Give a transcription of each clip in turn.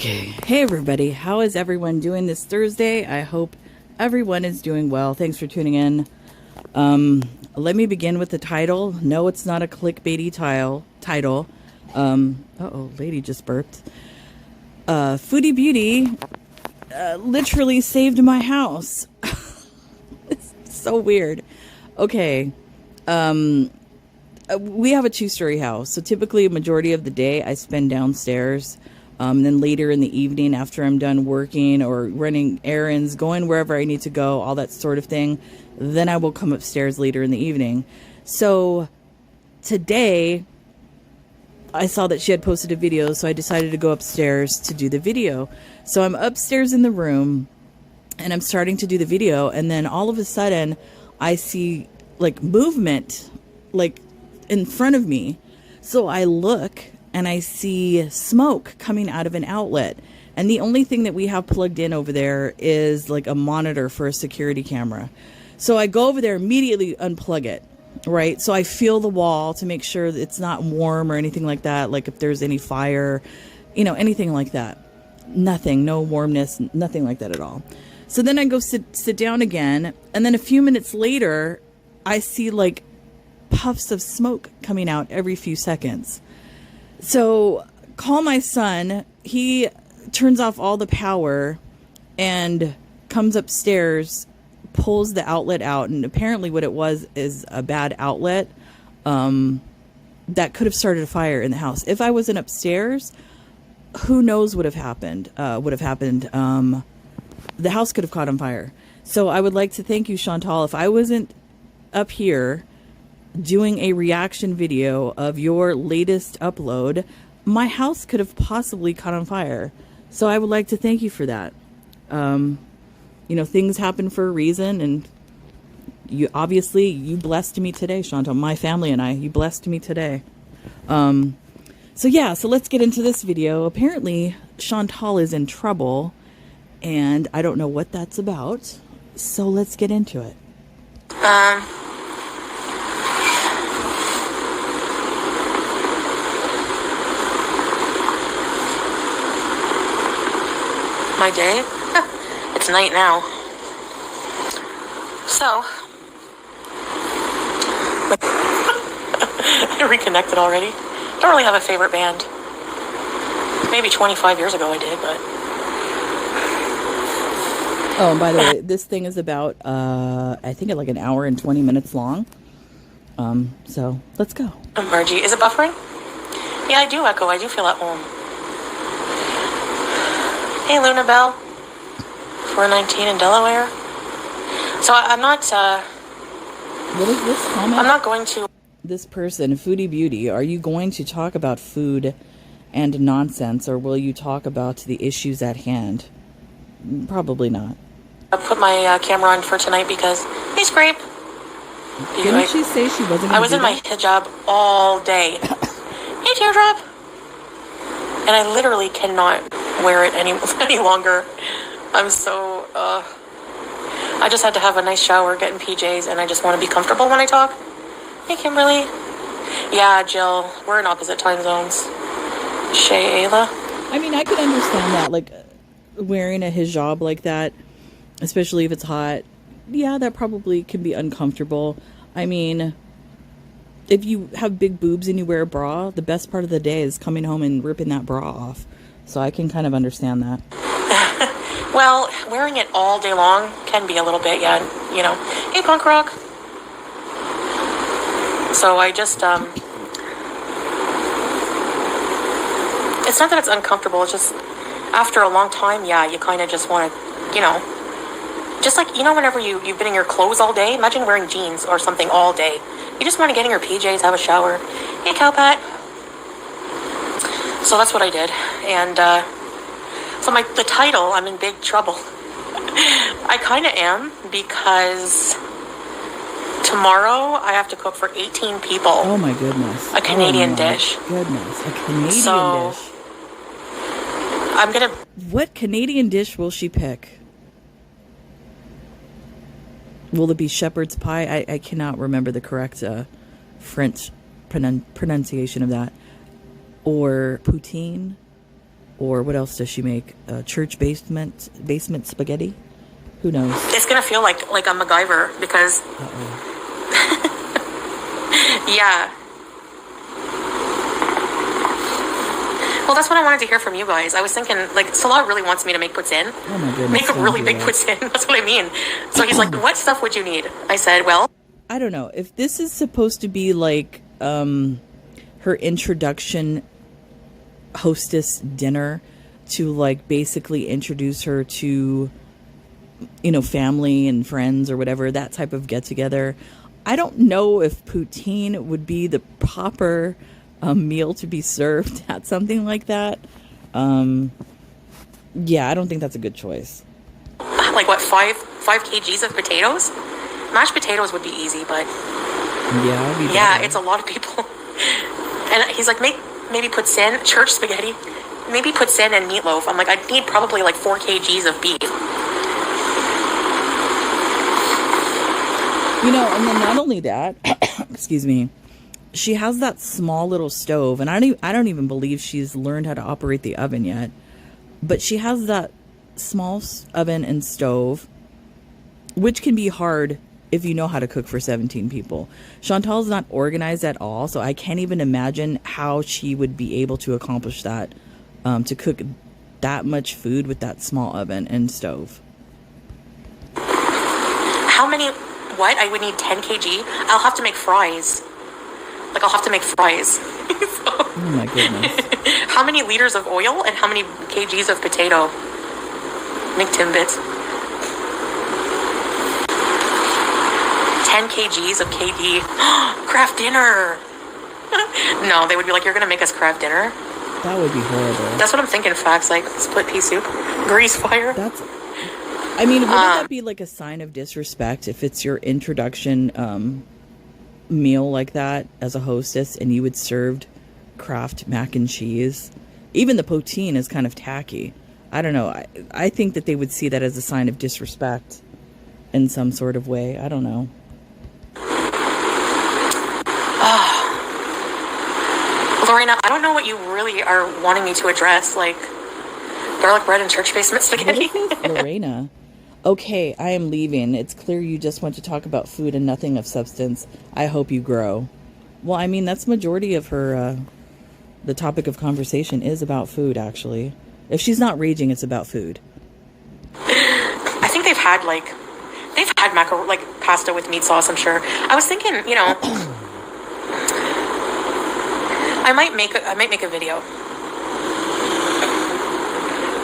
Okay, hey everybody, how is everyone doing this Thursday? I hope everyone is doing well. Thanks for tuning in. Let me begin with the title. No, it's not a clickbaity title. Uh-oh, lady just burped. Foodie Beauty literally saved my house. It's so weird. Okay, we have a two-story house, so typically a majority of the day I spend downstairs. And then later in the evening after I'm done working or running errands, going wherever I need to go, all that sort of thing, then I will come upstairs later in the evening. So today I saw that she had posted a video, so I decided to go upstairs to do the video. So I'm upstairs in the room and I'm starting to do the video, and then all of a sudden I see like movement like in front of me. So I look and I see smoke coming out of an outlet. And the only thing that we have plugged in over there is like a monitor for a security camera. So I go over there, immediately unplug it, right? So I feel the wall to make sure that it's not warm or anything like that. Like if there's any fire, you know, anything like that. Nothing, no warmness, nothing like that at all. So then I go sit down again. And then a few minutes later, I see like puffs of smoke coming out every few seconds. So call my son. He turns off all the power and comes upstairs, pulls the outlet out. And apparently what it was is a bad outlet that could have started a fire in the house. If I wasn't upstairs, who knows what would have happened. The house could have caught on fire. So I would like to thank you, Chantal. If I wasn't up here doing a reaction video of your latest upload, my house could have possibly caught on fire. So I would like to thank you for that. You know, things happen for a reason, and you blessed me today, Chantal. My family and I, you blessed me today. So let's get into this video. Apparently Chantal is in trouble, and I don't know what that's about. So let's get into it. My day? It's night now. So, I reconnected already. Don't really have a favorite band. Maybe 25 years ago I did, but... Oh, and by the way, this thing is about, I think like an hour and 20 minutes long. So, let's go. Margie, is it buffering? Yeah, I do echo. I do feel at home. Hey, Luna Bell, 419 in Delaware. So I'm not, what is this comment? I'm not going to... This person, Foodie Beauty, are you going to talk about food and nonsense, or will you talk about the issues at hand? Probably not. I put my camera on for tonight because... Hey, Scrape! Didn't she say she wasn't... I was in my hijab all day. Hey, Teardrop! And I literally cannot wear it any longer. I'm so I just had to have a nice shower, get in PJs, and I just want to be comfortable when I talk. Hey, Kimberly. Yeah, Jill, we're in opposite time zones. Shay, Ayla. I mean, I could understand that, like wearing a hijab like that, especially if it's hot. Yeah, that probably can be uncomfortable. I mean, if you have big boobs and you wear a bra, the best part of the day is coming home and ripping that bra off. So I can kind of understand that. Well, wearing it all day long can be a little bit, yeah, you know. Hey, punk rock. So I just, it's not that it's uncomfortable, it's just after a long time, yeah, you kind of just want to, you know, just like, you know, whenever you've been in your clothes all day, imagine wearing jeans or something all day. You just want to get in your PJs, have a shower. Hey, Cowpat. So that's what I did. And so the title, I'm in big trouble. I kind of am, because tomorrow I have to cook for 18 people. Oh my goodness. A Canadian dish. Goodness, a Canadian dish. I'm going to... What Canadian dish will she pick? Will it be shepherd's pie? I cannot remember the correct French pronunciation of that. Or poutine, Or what else does she make? Church basement spaghetti? Who knows? It's gonna feel like a MacGyver because yeah. Well, that's what I wanted to hear from you guys. I was thinking, like, Salah really wants me to make poutine. Oh my goodness. Make a really big poutine. That's what I mean. So he's like, what stuff would you need? I said, well, I don't know. If this is supposed to be like her introduction hostess dinner to like basically introduce her to, you know, family and friends or whatever, that type of get together, I don't know if poutine would be the proper meal to be served at something like that. Yeah, I don't think that's a good choice. like what, 5 kgs of potatoes? Mashed potatoes would be easy, but Yeah, it's a lot of people. And he's like, maybe poutine, church spaghetti, maybe poutine and meatloaf. I'm like, I'd need probably like 4 kgs of beef. You know, and then not only that, excuse me, she has that small little stove, and I don't even believe she's learned how to operate the oven yet. But she has that small oven and stove, which can be hard if you know how to cook for 17 people. Chantal's not organized at all, so I can't even imagine how she would be able to accomplish that, to cook that much food with that small oven and stove. How many, what? I would need 10 kg? I'll have to make fries. Like, I'll have to make fries. Oh my goodness. How many liters of oil and how many kgs of potato? Make Timbits. 10 kgs of KD. Craft dinner. No, they would be like, you're going to make us craft dinner? That would be horrible. That's what I'm thinking, facts. Like, split pea soup, grease fire. I mean, wouldn't that be like a sign of disrespect if it's your introduction meal like that as a hostess and you would served Kraft mac and cheese? Even the poutine is kind of tacky. I don't know. I think that they would see that as a sign of disrespect in some sort of way. I don't know. Lorena, I don't know what you really are wanting me to address. Like, garlic bread and church basement spaghetti. What is this, Lorena? Okay, I am leaving. It's clear you just want to talk about food and nothing of substance. I hope you grow. Well, I mean, that's majority of her, the topic of conversation is about food, actually. If she's not raging, it's about food. I think they've had macaroni, like pasta with meat sauce, I'm sure. I was thinking, you know, I might make a video.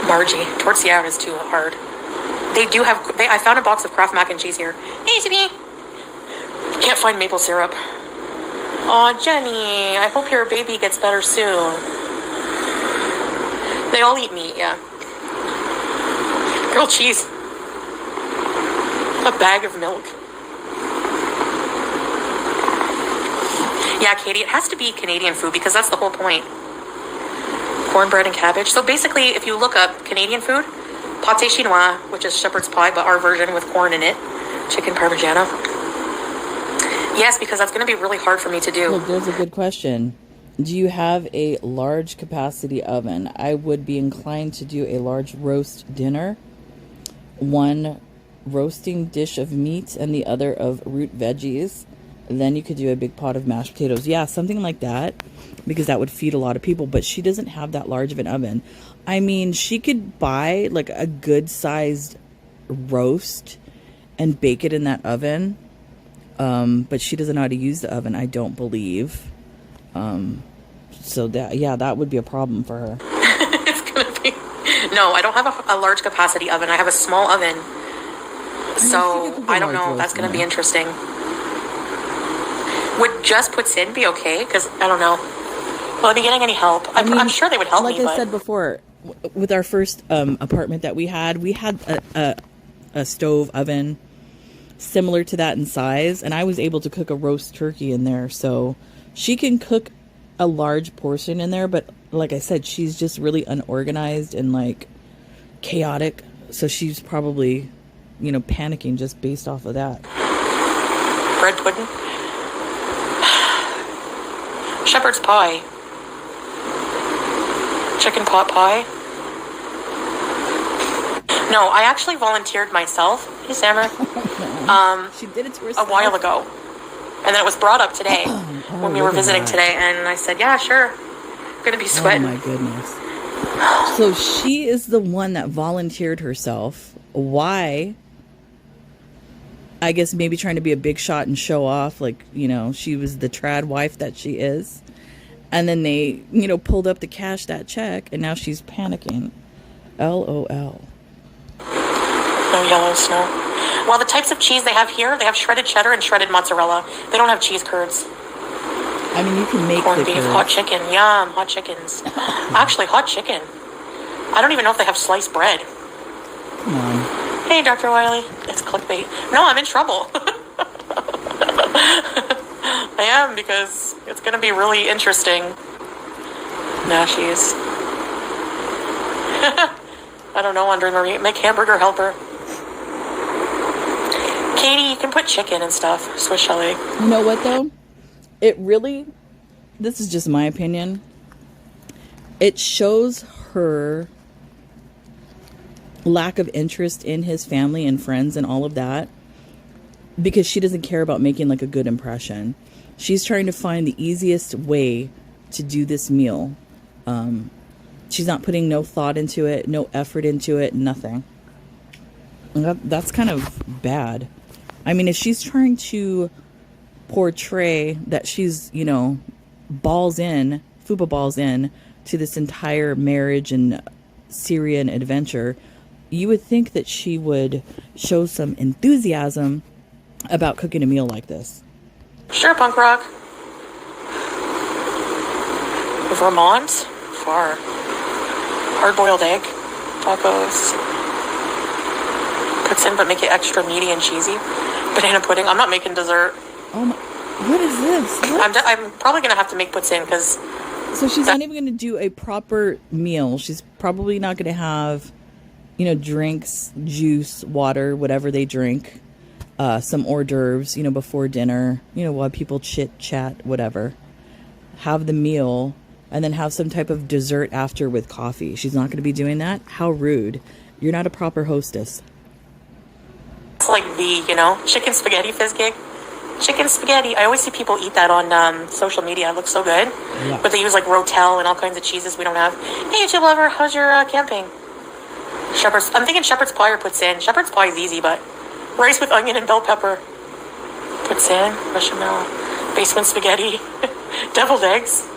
Margie, tortilla is too hard. I found a box of Kraft mac and cheese here. Hey, Tiffany. Can't find maple syrup. Aw, Jenny, I hope your baby gets better soon. They all eat meat, yeah. Grilled cheese. A bag of milk. Yeah, Katie, it has to be Canadian food because that's the whole point. Cornbread and cabbage. So basically, if you look up Canadian food, pâté chinois, which is shepherd's pie, but our version with corn in it, chicken parmigiana. Yes, because that's going to be really hard for me to do. Look, there's a good question. Do you have a large capacity oven? I would be inclined to do a large roast dinner. One roasting dish of meat and the other of root veggies. Then you could do a big pot of mashed potatoes. Yeah, something like that, because that would feed a lot of people. But she doesn't have that large of an oven. I mean, she could buy like a good sized roast and bake it in that oven. But she doesn't know how to use the oven, I don't believe. So that would be a problem for her. It's gonna be. No, I don't have a large capacity oven. I have a small oven. So I don't know. That's gonna be interesting. Would just poutine be okay? Because I don't know. Will I be getting any help? I'm sure they would help me. Like I said before, with our first apartment that we had a stove oven similar to that in size, and I was able to cook a roast turkey in there. So she can cook a large portion in there, but like I said, she's just really unorganized and like chaotic. So she's probably, you know, panicking just based off of that. Bread pudding. Shepherd's pie. Chicken pot pie. No, I actually volunteered myself. Hey, Sammer. She did it to A herself. while ago. And then it was brought up today when we were visiting today. And I said, yeah, sure. I'm going to be sweating. Oh, my goodness. So she is the one that volunteered herself. Why? I guess maybe trying to be a big shot and show off, like, you know, she was the trad wife that she is. And then they, you know, pulled up to cash that check, and now she's panicking. LOL. No yellow snow. Well, the types of cheese they have here, they have shredded cheddar and shredded mozzarella. They don't have cheese curds. I mean, you can make Corned the beef, curds. hot chicken. Yum, hot chickens. Actually, hot chicken. I don't even know if they have sliced bread. Come on. Hey, Dr. Wiley. It's clickbait. No, I'm in trouble. I am, because it's going to be really interesting. Nashies. I don't know, Andre Marie. Make hamburger helper. Katie, you can put chicken and stuff. Swiss chalet. You know what, though? It really, this is just my opinion, it shows her lack of interest in his family and friends and all of that, because she doesn't care about making like a good impression. She's trying to find the easiest way to do this meal. She's not putting no thought into it, no effort into it, nothing. And that's kind of bad. I mean, if she's trying to portray that she's, you know, fupa balls in to this entire marriage and Syrian adventure, you would think that she would show some enthusiasm about cooking a meal like this. Sure, punk rock. Vermont? Far. Hard-boiled egg. Tacos. Puts in, but make it extra meaty and cheesy. Banana pudding. I'm not making dessert. Oh my, what is this? What? I'm probably going to have to make puts in, because... So she's not even going to do a proper meal. She's probably not going to have, you know, drinks, juice, water, whatever they drink. Some hors d'oeuvres, you know, before dinner, you know, while people chit chat, whatever. Have the meal and then have some type of dessert after with coffee. She's not going to be doing that. How rude. You're not a proper hostess. It's like the, you know, chicken spaghetti fizz gig. Chicken spaghetti. I always see people eat that on social media. It looks so good. Yeah. But they use like Rotel and all kinds of cheeses we don't have. Hey, YouTube lover, how's your camping? Shepherd's. I'm thinking shepherd's pie or puts in. Shepherd's pie is easy, but rice with onion and bell pepper. Puts in. Bechamel. Basement spaghetti. Deviled eggs.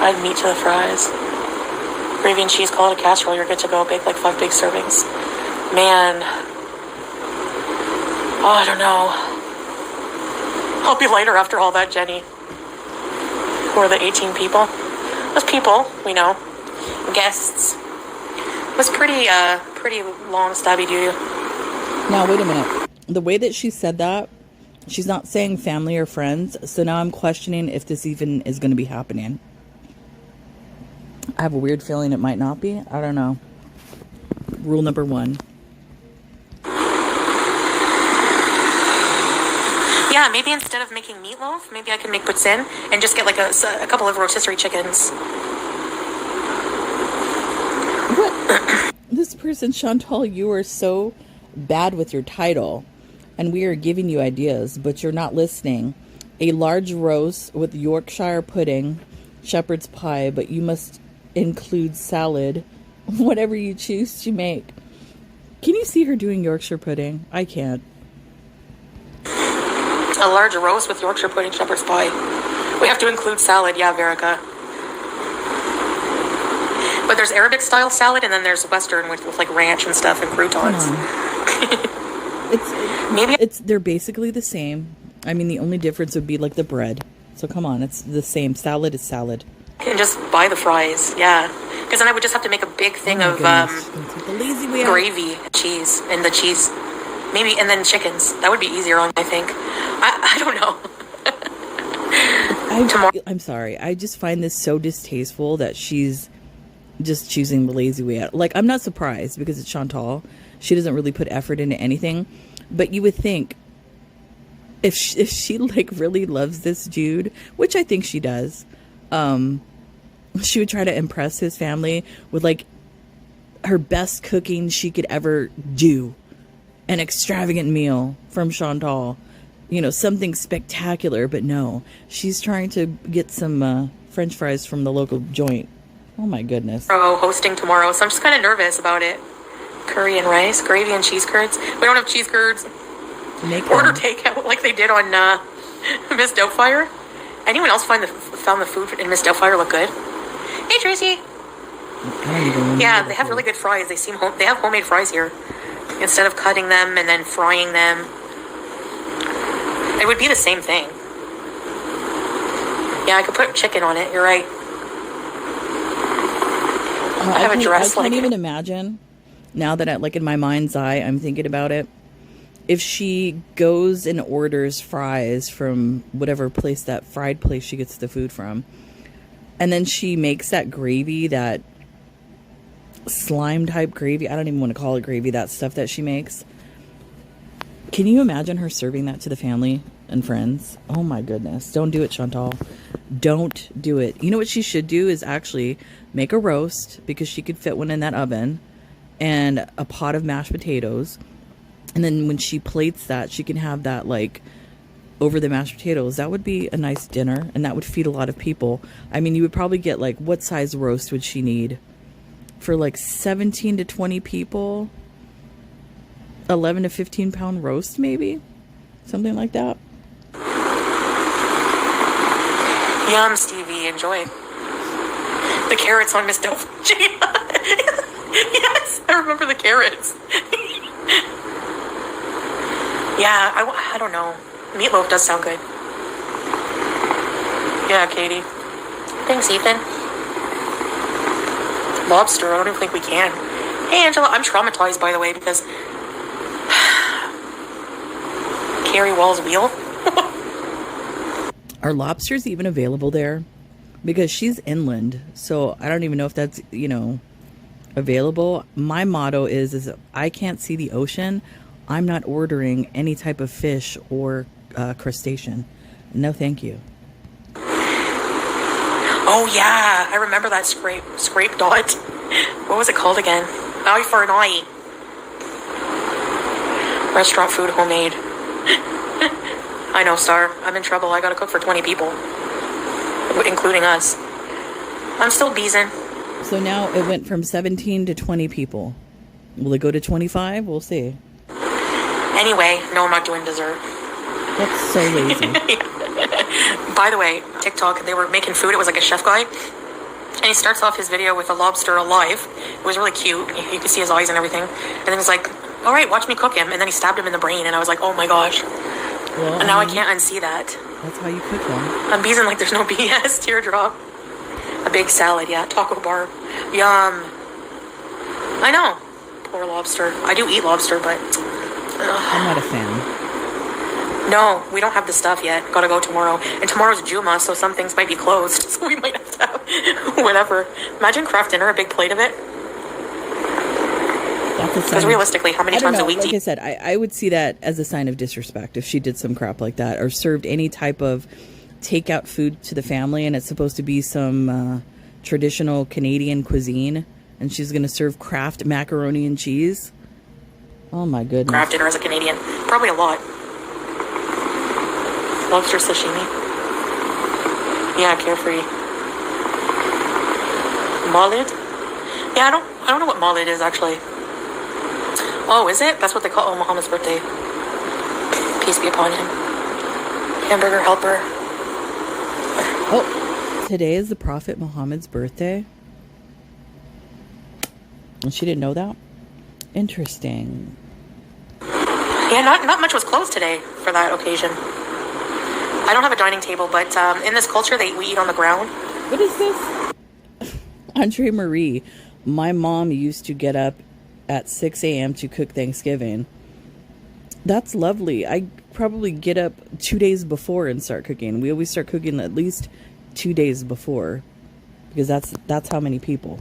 Add meat to the fries. Gravy and cheese, call it a casserole. You're good to go. Bake like 5 big servings. Man. Oh, I don't know. I'll be lighter after all that, Jenny. Who are the 18 people? Those people, we know. Guests. It was pretty long, stabby doo. Now, wait a minute. The way that she said that, she's not saying family or friends. So now I'm questioning if this even is going to be happening. I have a weird feeling it might not be. I don't know. Rule number 1. Yeah, maybe instead of making meatloaf, maybe I can make poutine and just get like a couple of rotisserie chickens. What? This person, Chantal, you are so bad with your title, and we are giving you ideas, but you're not listening. A large roast with Yorkshire pudding, shepherd's pie, but you must include salad, whatever you choose to make. Can you see her doing Yorkshire pudding? I can't. A large roast with Yorkshire pudding, shepherd's pie. We have to include salad, yeah, Verica. But there's Arabic style salad, and then there's Western with like ranch and stuff and croutons. They're basically the same. I mean, the only difference would be like the bread. So come on, it's the same. Salad is salad. And just buy the fries, yeah. Because then I would just have to make a big thing of the lazy way gravy, cheese, and the cheese. Maybe, and then chickens. That would be easier on, I think. I don't know. I'm sorry. I just find this so distasteful that she's just choosing the lazy way out. Like, I'm not surprised because it's Chantal. She doesn't really put effort into anything. But you would think if she like really loves this dude, which I think she does, she would try to impress his family with like her best cooking she could ever do. An extravagant meal from Chantal. You know, something spectacular, but no. She's trying to get some French fries from the local joint. Oh my goodness. Hosting tomorrow, so I'm just kind of nervous about it. Curry and rice, gravy and cheese curds. We don't have cheese curds. Order takeout like they did on Miss Doubtfire. Anyone else found the food in Miss Doubtfire look good? Hey Tracy. Yeah, they have really good fries. They have homemade fries here. Instead of cutting them and then frying them, it would be the same thing. Yeah, I could put chicken on it. You're right. I have a dress. I can't even imagine. Now that in my mind's eye, I'm thinking about it. If she goes and orders fries from whatever place, that fried place she gets the food from, and then she makes that gravy, that slime type gravy. I don't even want to call it gravy, that stuff that she makes. Can you imagine her serving that to the family and friends? Oh my goodness. Don't do it, Chantal. Don't do it. You know what she should do is actually make a roast, because she could fit one in that oven, and a pot of mashed potatoes. And then when she plates that, she can have that over the mashed potatoes. That would be a nice dinner, and that would feed a lot of people. I mean, you would probably get what size roast would she need? For 17 to 20 people, 11 to 15 pound roast, maybe something like that. Yum, Stevie, enjoy. The carrots on Miss Dope. Yes, I remember the carrots. Yeah, I don't know. Meatloaf does sound good. Yeah, Katie. Thanks, Ethan. Lobster, I don't even think we can. Hey, Angela, I'm traumatized, by the way, because Carrie Wall's wheel. Are lobsters even available there? Because she's inland, so I don't even know if that's, available. My motto is I can't see the ocean, I'm not ordering any type of fish or crustacean. No, thank you. Oh yeah, I remember that scrape dot. What was it called again? Eye for an eye. Restaurant food, homemade. I know, Star. I'm in trouble. I gotta cook for 20 people, including us. I'm still beezing. So now it went from 17 to 20 people. Will it go to 25? We'll see. Anyway, no, I'm not doing dessert. That's so lazy. By the way, TikTok, they were making food. It was like a chef guy. And he starts off his video with a lobster alive. It was really cute. You could see his eyes and everything. And then he's like, all right, watch me cook him. And then he stabbed him in the brain. And I was like, oh my gosh. Well, and now I can't unsee that. That's how you cook them. I'm beezing like there's no BS. Teardrop. A big salad, yeah. Taco bar. Yum. I know. Poor lobster. I do eat lobster, but... I'm not a fan. No, we don't have the stuff yet. Gotta go tomorrow. And tomorrow's Juma, so some things might be closed. So we might have to have whatever. Imagine craft dinner, a big plate of it. Because realistically, how many times a week do you... Like I said, I would see that as a sign of disrespect if she did some crap like that, or served any type of takeout food to the family, and it's supposed to be some traditional Canadian cuisine, and she's going to serve Kraft macaroni and cheese. Oh my goodness. Kraft dinner as a Canadian. Probably a lot. Lobster sashimi. Yeah, carefree. Mullet? Yeah, I don't know what mullet is actually. Oh, is it? That's what they call Muhammad's birthday. Peace be upon him. Hamburger helper. Oh, today is the Prophet Muhammad's birthday. And she didn't know that? Interesting. Yeah, not much was closed today for that occasion. I don't have a dining table, but in this culture, we eat on the ground. What is this? Andre Marie. My mom used to get up at 6 a.m. to cook Thanksgiving. That's lovely. I probably get up 2 days before and start cooking. We always start cooking at least 2 days before, because that's how many people.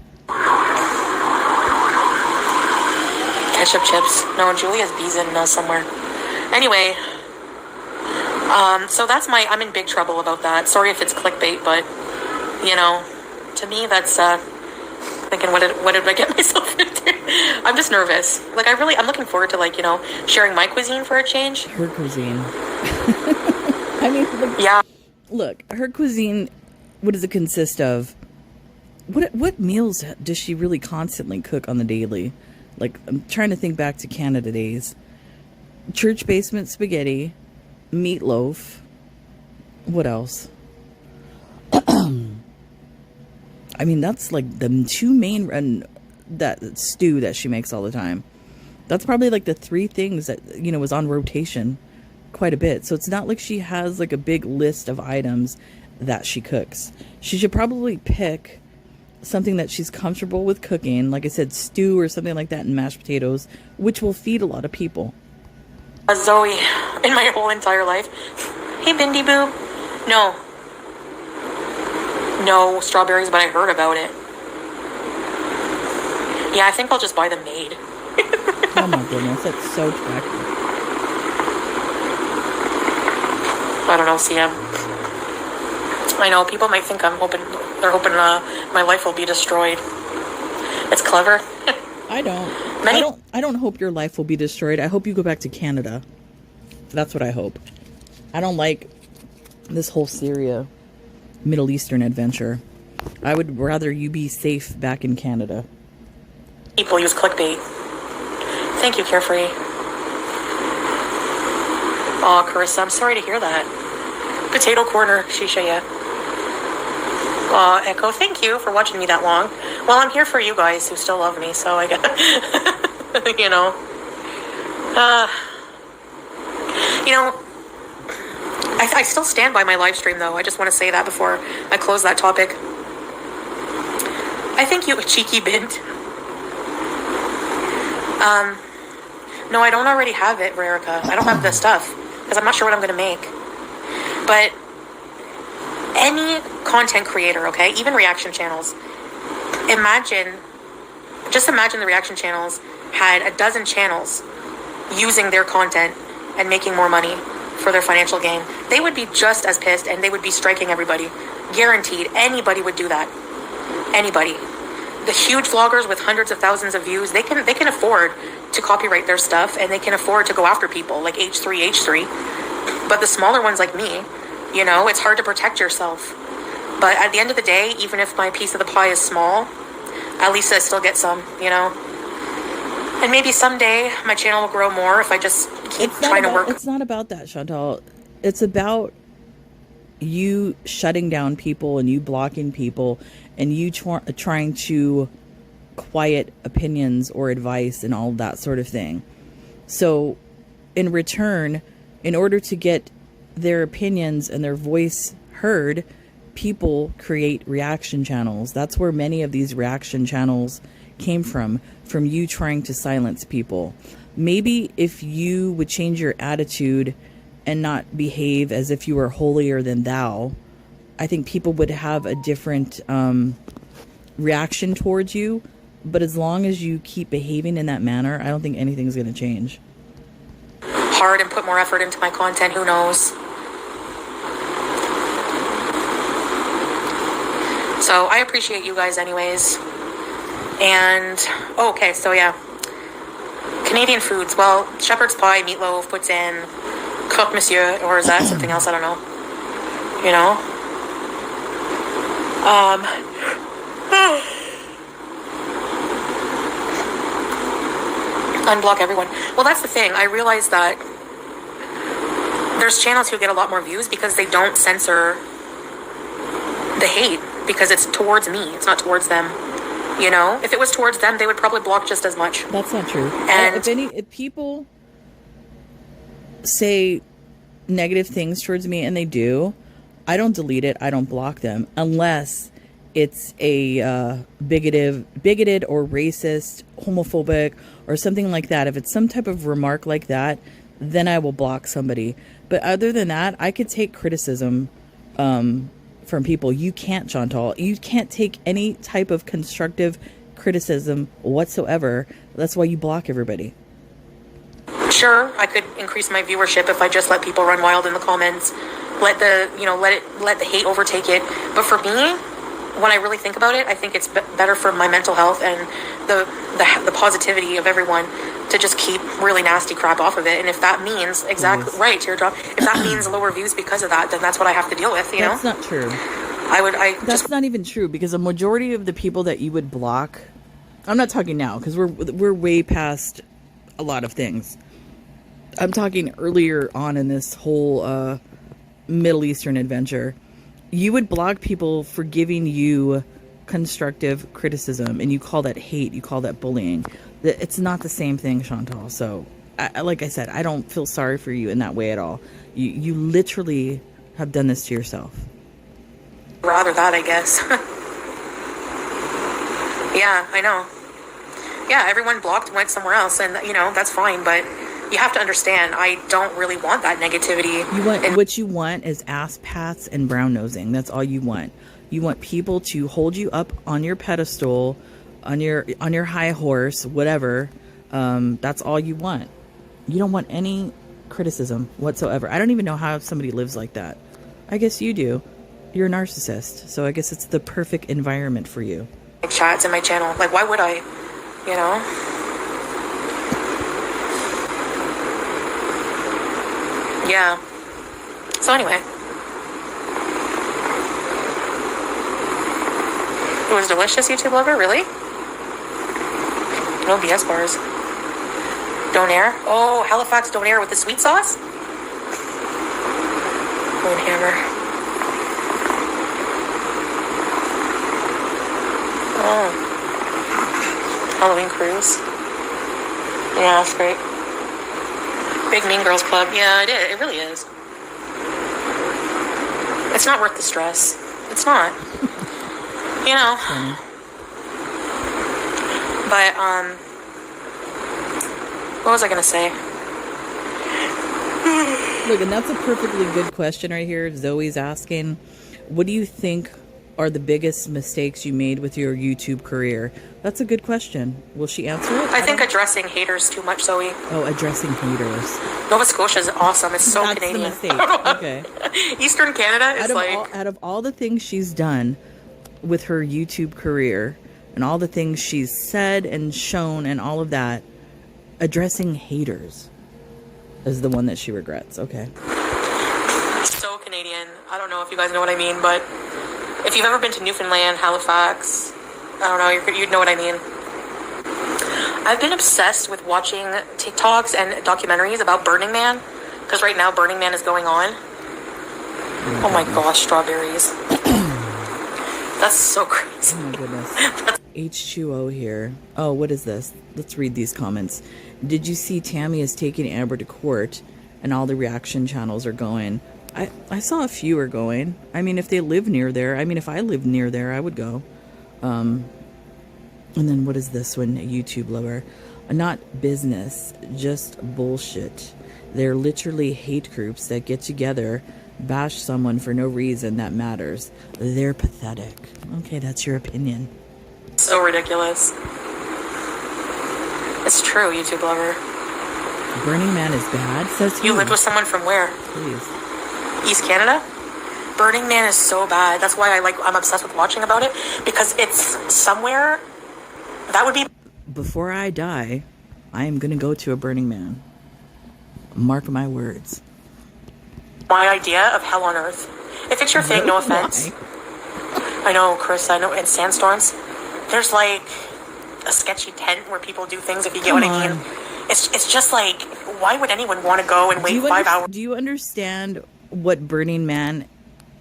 Ketchup chips. No, Julia's beezing somewhere. Anyway, so that's I'm in big trouble about that. Sorry if it's clickbait, but, to me, that's, thinking, what did I get myself into? I'm just nervous. Like, I'm looking forward to, like, you know, sharing my cuisine for a change. Her cuisine. I mean, Yeah. look, her cuisine, what does it consist of? What meals does she really constantly cook on the daily? Like, I'm trying to think back to Canada days. Church basement spaghetti, meatloaf. What else? I mean, that's like the two main, and that stew that she makes all the time. That's probably like the three things that, you know, was on rotation quite a bit. So it's not like she has like a big list of items that she cooks. She should probably pick something that she's comfortable with cooking. Like I said, stew or something like that, and mashed potatoes, which will feed a lot of people. Zoe, in my whole entire life. Hey, Bindi Boo. No strawberries, but I heard about it. Yeah, I think I'll just buy them made. Oh my goodness, that's so attractive. I don't know, CM. I know people might think they're hoping my life will be destroyed. It's clever. I don't hope your life will be destroyed. I hope you go back to Canada. That's what I hope. I don't like this whole Syria, Middle Eastern adventure. I would rather you be safe back in Canada. People use clickbait. Thank you, Carefree. Oh, Carissa, I'm sorry to hear that. Potato corner, Shisha, yeah. Echo, thank you for watching me that long. Well, I'm here for you guys who still love me, so I got, you know. I still stand by my live stream, though. I just want to say that before I close that topic. I think you a cheeky bint. No, I don't already have it, Rarica. I don't have the stuff, because I'm not sure what I'm going to make. But any content creator, okay, even reaction channels, just imagine the reaction channels had a dozen channels using their content and making more money for their financial gain. They would be just as pissed, and they would be striking everybody. Guaranteed. Anybody would do that. Anybody. The huge vloggers with hundreds of thousands of views, they can afford to copyright their stuff, and they can afford to go after people like H3. But the smaller ones like me, you know, it's hard to protect yourself. But at the end of the day, even if my piece of the pie is small, at least I still get some, you know. And maybe someday my channel will grow more if I just keep trying to work. It's not about that, Chantal. It's about you shutting down people and you blocking people and you trying to quiet opinions or advice and all that sort of thing. So in return, in order to get their opinions and their voice heard, people create reaction channels. That's where many of these reaction channels came from you trying to silence people. Maybe if you would change your attitude and not behave as if you were holier than thou, I think people would have a different reaction towards you. But as long as you keep behaving in that manner, I don't think anything's going to change. Hard and put more effort into my content, who knows? So I appreciate you guys anyways. And, okay, so yeah. Canadian foods. Well, shepherd's pie, meatloaf, puts in croque monsieur, or is that something else? I don't know. You know? Unblock everyone. Well, that's the thing. I realize that there's channels who get a lot more views because they don't censor the hate, because it's towards me. It's not towards them. You know, if it was towards them, they would probably block just as much. That's not true. And if people say negative things towards me, and they do, I don't delete it. I don't block them unless it's a bigoted or racist, homophobic, or something like that. If it's some type of remark like that, then I will block somebody. But other than that, I could take criticism from people. You can't, Chantal. You can't take any type of constructive criticism whatsoever. That's why you block everybody. Sure, I could increase my viewership if I just let people run wild in the comments. Let the hate overtake it. But for me, when I really think about it, I think it's better for my mental health and the positivity of everyone to just keep really nasty crap off of it. And if that means right, Teardrop, if that means lower views because of that, then that's what I have to deal with. You know, that's not true. That's not even true, because a majority of the people that you would block, I'm not talking now because we're way past a lot of things. I'm talking earlier on in this whole Middle Eastern adventure. You would block people for giving you constructive criticism, and you call that hate, you call that bullying. It's not the same thing, Chantal. So, like I said, I don't feel sorry for you in that way at all. You literally have done this to yourself. Rather that, I guess. Yeah, I know. Yeah, everyone blocked, went somewhere else, and that's fine. But you have to understand, I don't really want that negativity. What you want is ass pats and brown nosing. That's all you want. You want people to hold you up on your pedestal, on your high horse, whatever. That's all you want. You don't want any criticism whatsoever. I don't even know how somebody lives like that. I guess you do. You're a narcissist, so I guess it's the perfect environment for you. Chats in my channel, like, why would I? Yeah. So anyway, it was delicious, YouTube lover. Really? No BS bars. Donair. Oh, Halifax Donair with the sweet sauce. Bone hammer. Oh. Halloween cruise. Yeah, that's great. Big Mean Girls Club. Yeah, it really is. It's not worth the stress. It's not. But, what was I gonna say? Look, and that's a perfectly good question right here. Zoe's asking, what do you think are the biggest mistakes you made with your YouTube career? That's a good question. Will she answer it? I think addressing haters too much, Zoe. Oh, addressing haters. Nova Scotia is awesome. It's so That's Canadian. The mistake. Okay. Eastern Canada is out of all the things she's done with her YouTube career and all the things she's said and shown and all of that, addressing haters is the one that she regrets. Okay. So Canadian. I don't know if you guys know what I mean, but if you've ever been to Newfoundland, Halifax, I don't know, you'd know what I mean. I've been obsessed with watching TikToks and documentaries about Burning Man, because right now Burning Man is going on. Oh my gosh, strawberries. That's so crazy. Oh my goodness. H2O here. Oh, what is this? Let's read these comments. Did you see Tammy is taking Amber to court and all the reaction channels are going? I saw a few are going. I mean, if they live near there, if I lived near there, I would go. And then what is this one? A YouTube lover. Not business, just bullshit. They're literally hate groups that get together, bash someone for no reason that matters. They're pathetic. Okay, that's your opinion. So ridiculous. It's true, YouTube lover. Burning Man is bad, says who? You lived with someone from where? Please. East Canada? Burning Man is so bad. That's why I'm obsessed with watching about it, because it's somewhere that would be... Before I die, I am going to go to a Burning Man. Mark my words. My idea of hell on earth. If it's your thing, no offense. Why? I know, Chris, I know, in sandstorms, there's like a sketchy tent where people do things, if you get what I mean. It's just like, why would anyone want to go and wait 5 hours? Do you understand what Burning Man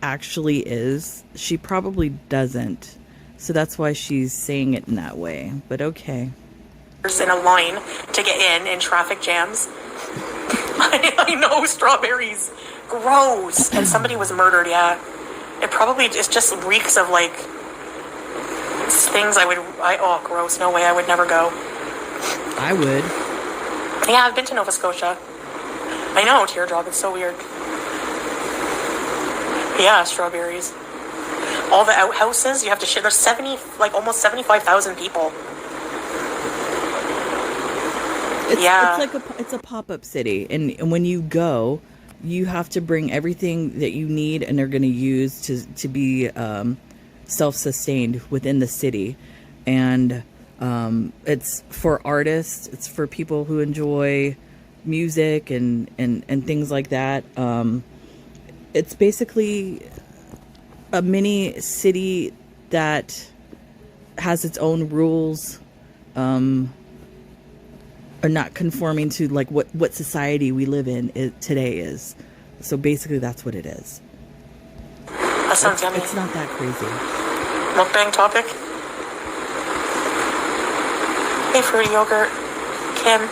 actually is? She probably doesn't. So that's why she's saying it in that way. But okay. In a line to get in traffic jams. I know, strawberries. Gross. And somebody was murdered, yeah. It just reeks of like things oh, gross. No way, I would never go. I would. Yeah, I've been to Nova Scotia. I know, Teardrop, it's so weird. Yeah, strawberries. All the outhouses, you have to shit. There's almost 75,000 people. It's a pop-up city, and when you go, you have to bring everything that you need and they're going to use to be self-sustained within the city. And it's for artists, it's for people who enjoy music and things like that. It's basically a mini city that has its own rules, are not conforming to like what society we live in today is. So basically that's what it is. That sounds yummy. It's not that crazy. Mukbang topic. Hey, fruity yogurt. Kim.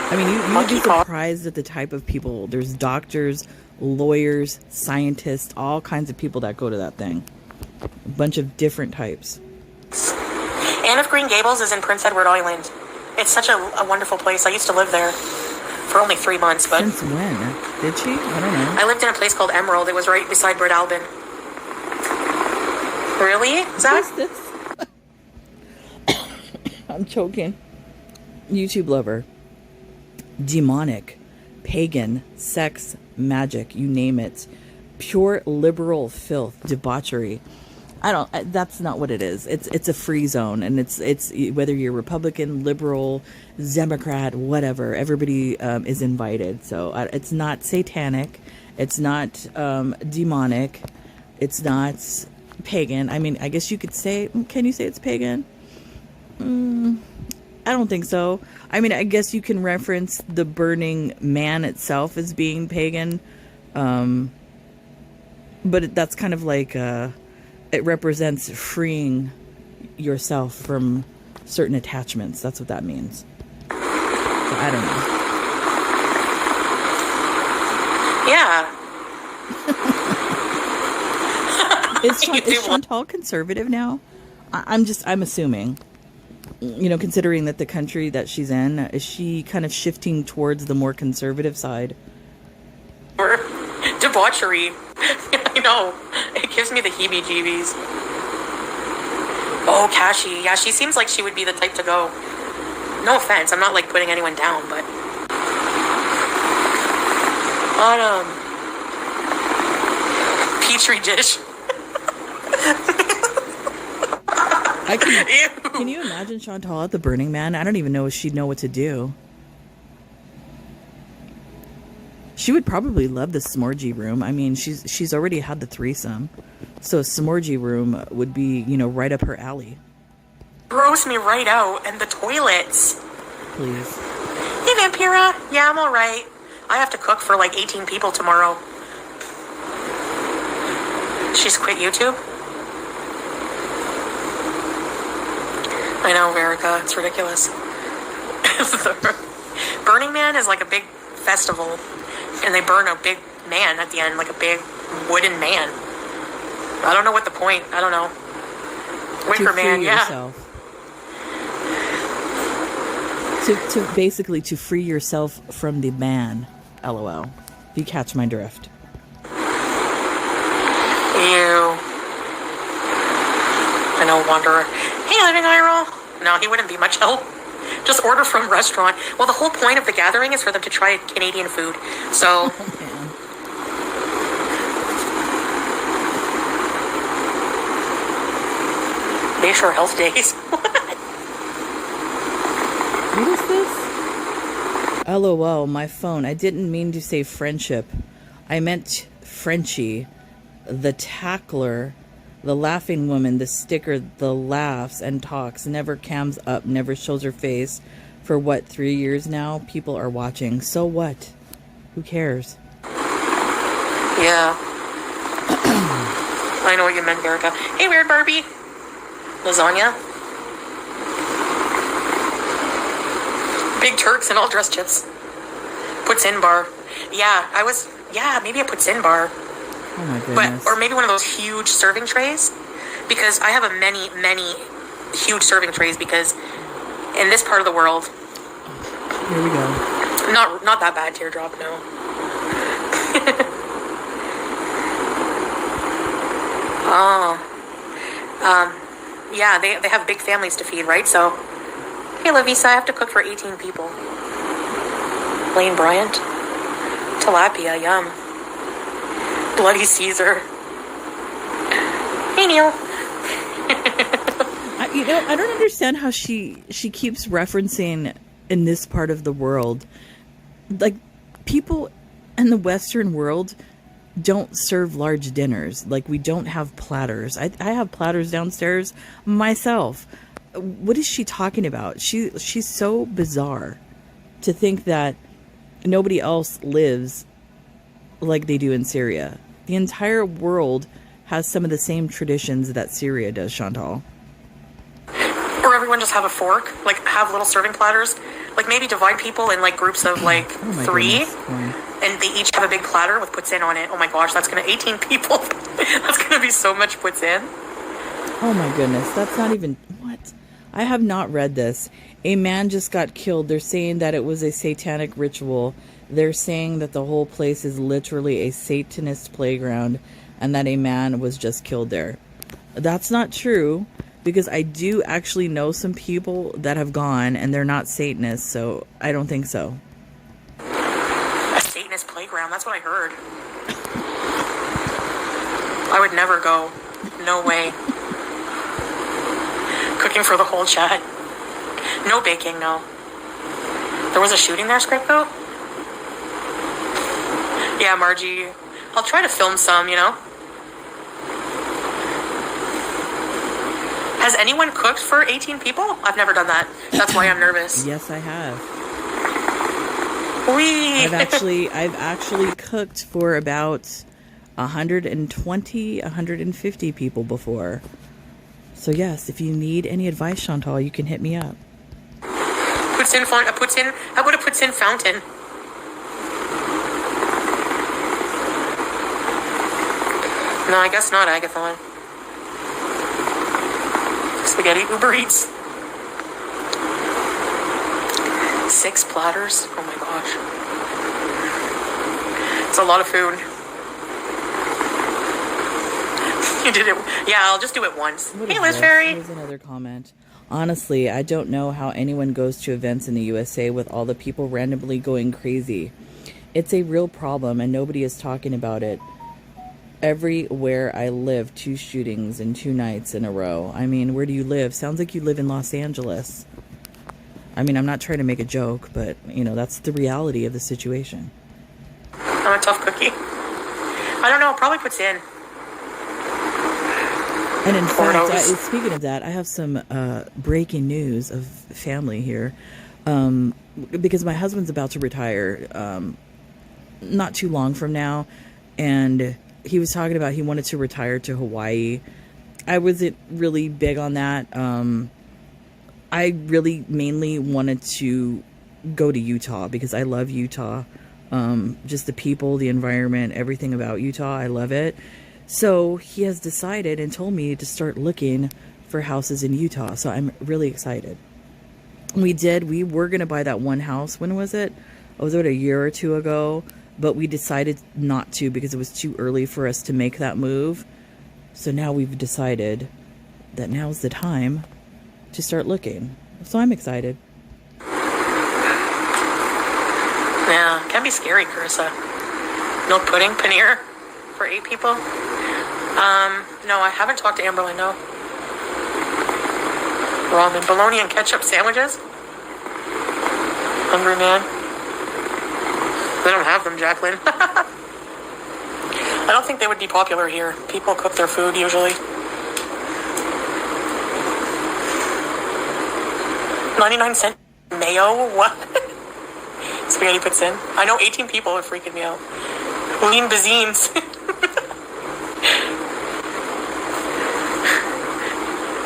I mean, you'd be surprised at the type of people. There's doctors, lawyers, scientists, all kinds of people that go to that thing. A bunch of different types. Anne of Green Gables is in Prince Edward Island. It's such a wonderful place. I used to live there for only 3 months. But since when? Did she? I don't know. I lived in a place called Emerald. It was right beside Brett Albin. Really, Zach? What's this? I'm choking. YouTube lover. Demonic. Pagan. Sex. Magic. You name it. Pure liberal filth. Debauchery. That's not what it is. It's a free zone, and it's whether you're Republican, liberal, Democrat, whatever, everybody is invited. So it's not satanic, it's not demonic, it's not pagan. I mean, I guess you could say, can you say it's pagan? I don't think so. I mean, I guess you can reference the Burning Man itself as being pagan, but that's kind of like it represents freeing yourself from certain attachments. That's what that means. So I don't know. Yeah. Is Chantal conservative now? I'm assuming. You know, considering that the country that she's in, is she kind of shifting towards the more conservative side? Or debauchery. I know. It gives me the heebie-jeebies. Oh, Kashi. Yeah, she seems like she would be the type to go. No offense. I'm not, like, putting anyone down, but... On, Petri dish. Can you imagine Chantal at the Burning Man? I don't even know if she'd know what to do. She would probably love the Smorgy room. I mean, she's already had the threesome. So a Smorgy room would be, right up her alley. Gross me right out. And the toilets. Please. Hey, Vampira. Yeah, I'm alright. I have to cook for like 18 people tomorrow. She's quit YouTube? I know, Verica. It's ridiculous. Burning Man is like a big festival. And they burn a big man at the end, like a big wooden man. I don't know what the point. I don't know. Wicker Man, yeah. Yourself. To basically to free yourself from the man. LOL. If you catch my drift. Ew. I know, Wanderer. Hey, Living Iroh. No, he wouldn't be much help. Just order from restaurant. Well, the whole point of the gathering is for them to try Canadian food. So... Bayshore Health Days. What is this? LOL, my phone. I didn't mean to say friendship. I meant Frenchie. The tackler. The laughing woman. The sticker. The laughs and talks. Never cams up. Never shows her face. For what, 3 years now? People are watching. So what? Who cares? Yeah. I know what you meant, Erica. Hey, Weird Barbie. Lasagna. Big Turks and all dress chips. Puts in bar. Yeah, maybe a puts in bar. Oh my goodness. Or maybe one of those huge serving trays. Because I have a many huge serving trays because in this part of the world. Here we go. Not that bad, Teardrop, no. Yeah, they have big families to feed, right? So, hey, Lavisa, I have to cook for 18 people. Lane Bryant. Tilapia, yum. Bloody Caesar. Hey, Neil. You know, I don't understand how she keeps referencing in this part of the world, like, people in the Western world don't serve large dinners. Like, we don't have platters. I have platters downstairs myself. What is she talking about? She's so bizarre to think that nobody else lives like they do in Syria. The entire world has some of the same traditions that Syria does, Chantal. Or everyone just have a fork, like have little serving platters, like maybe divide people in like groups of like three, and they each have a big platter with poutine on it. Oh my gosh, that's gonna 18 people. That's gonna be so much poutine. Oh my goodness, that's not even what. I have not read this. A man just got killed. They're saying that it was a satanic ritual. They're saying that the whole place is literally a Satanist playground and that a man was just killed there. That's not true, because I do actually know some people that have gone and they're not Satanists, so I don't think so. A Satanist playground, that's what I heard. I would never go. No way. Cooking for the whole chat. No baking, no. There was a shooting there, Scriptco? Yeah, Margie. I'll try to film some, you know? Has anyone cooked for 18 people? I've never done that. That's why I'm nervous. Yes, I have. Wee! I've actually cooked for about 120, 150 people before. So yes, if you need any advice, Chantal, you can hit me up. How about a poutine fountain? No, I guess not, Agathon. Spaghetti Uber Eats. 6 platters. Oh my gosh. It's a lot of food. You did it. Yeah, I'll just do it once. Hey, Liz Fairy. Here's another comment. Honestly, I don't know how anyone goes to events in the USA with all the people randomly going crazy. It's a real problem and nobody is talking about it. Everywhere I live, 2 shootings in 2 nights in a row. I mean, where do you live? Sounds like you live in Los Angeles. I mean, I'm not trying to make a joke, but, you know, that's the reality of the situation. I'm a tough cookie. I don't know, probably puts in. And in fact, speaking of that, I have some breaking news of family here. Because my husband's about to retire not too long from now. And he was talking about he wanted to retire to Hawaii. I wasn't really big on that. I really mainly wanted to go to Utah because I love Utah. Just the people, the environment, everything about Utah. I love it. So he has decided and told me to start looking for houses in Utah. So I'm really excited. We were going to buy that one house. When was it? Was it a year or 2 ago? But we decided not to because it was too early for us to make that move. So now we've decided that now's the time to start looking. So I'm excited. Yeah, it can be scary, Carissa. Milk pudding, paneer for 8 people. No, I haven't talked to Amberlyn, no. Ramen, bologna and ketchup sandwiches. Hungry man. They don't have them, Jacqueline. I don't think they would be popular here. People cook their food usually. 99-cent mayo? What? Spaghetti puts in. I know 18 people are freaking me out. Lean bazines.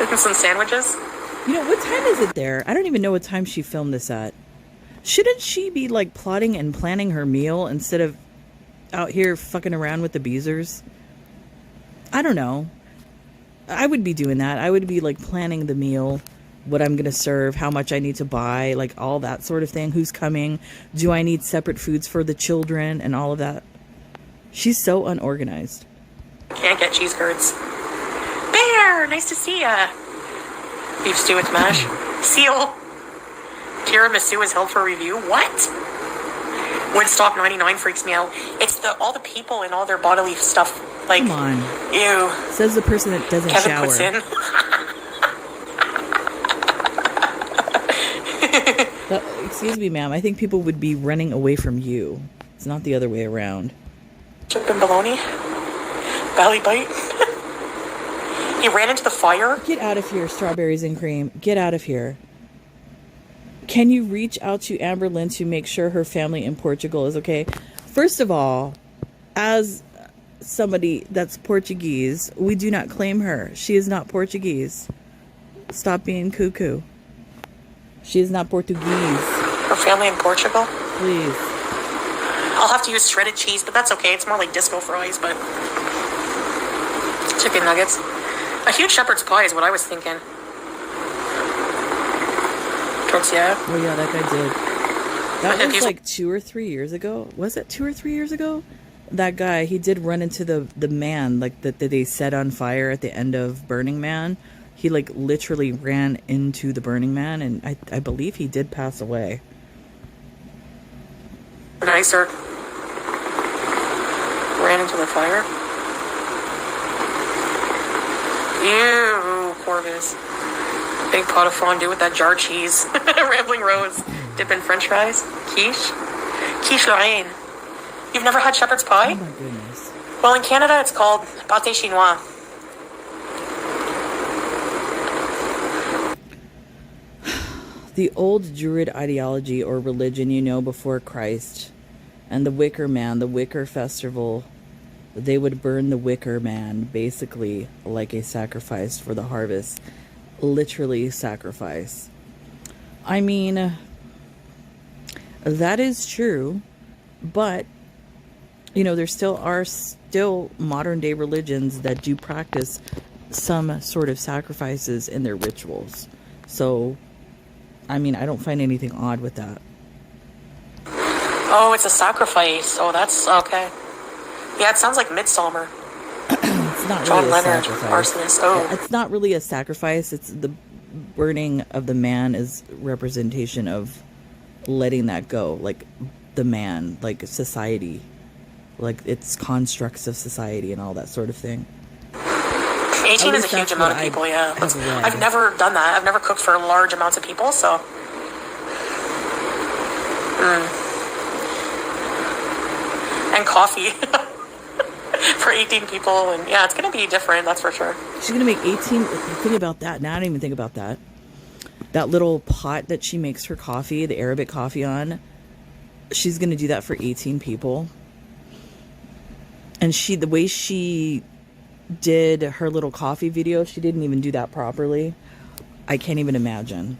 And some sandwiches. You know, what time is it there? I don't even know what time she filmed this at. Shouldn't she be like plotting and planning her meal instead of out here fucking around with the beezers? I don't know. I would be doing that. I would be like planning the meal, what I'm going to serve, how much I need to buy, like all that sort of thing. Who's coming? Do I need separate foods for the children and all of that? She's so unorganized. Can't get cheese curds. Bear, nice to see ya. Beef stew with mash. Seal. Tiramisu is held for review. What? Woodstock 99 freaks me out. It's all the people and all their bodily stuff. Like, come on. Ew. Says the person that doesn't Kevin shower. Puts in. Excuse me, ma'am. I think people would be running away from you. It's not the other way around. Chicken bologna. Belly bite. He ran into the fire. Get out of here, strawberries and cream. Get out of here. Can you reach out to Amber Lynn to make sure her family in Portugal is okay? First of all, as somebody that's Portuguese, we do not claim her. She is not Portuguese. Stop being cuckoo. She is not Portuguese. Her family in Portugal? Please. I'll have to use shredded cheese, but that's okay. It's more like disco fries, but... Chicken nuggets. A huge shepherd's pie is what I was thinking. Tortilla. Oh yeah, that guy did. That was like 2 or 3 years ago. Was it 2 or 3 years ago? That guy, he did run into the man, like, that they set on fire at the end of Burning Man. He, like, literally ran into the Burning Man, and I believe he did pass away. Nicer. Ran into the fire. Ew, Corvus. Big pot of fondue with that jar cheese. Rambling Rose. Dip in french fries. Quiche. Quiche Lorraine. You've never had shepherd's pie? Oh my goodness. Well, in Canada, it's called pâté chinois. The old Druid ideology or religion, before Christ, and the Wicker Man, the Wicker Festival, they would burn the Wicker Man, basically like a sacrifice for the harvest. Literally sacrifice. I mean, that is true, but, there still are modern day religions that do practice some sort of sacrifices in their rituals. So, I mean, I don't find anything odd with that. Oh, it's a sacrifice. Oh, that's okay. Yeah, it sounds like Midsummer. It's not John really a Leonard, sacrifice. arsonist. Oh. It's not really a sacrifice. It's the burning of the man is representation of letting that go. Like the man, like society. Like it's constructs of society and all that sort of thing. 18 is a huge amount of people, yeah. I've never done that. I've never cooked for large amounts of people, so... And coffee. For 18 people, and yeah, it's going to be different, that's for sure. She's going to make 18... Think about that. Now I don't even think about that. That little pot that she makes her coffee, the Arabic coffee on, she's going to do that for 18 people. And the way she did her little coffee video, she didn't even do that properly. I can't even imagine.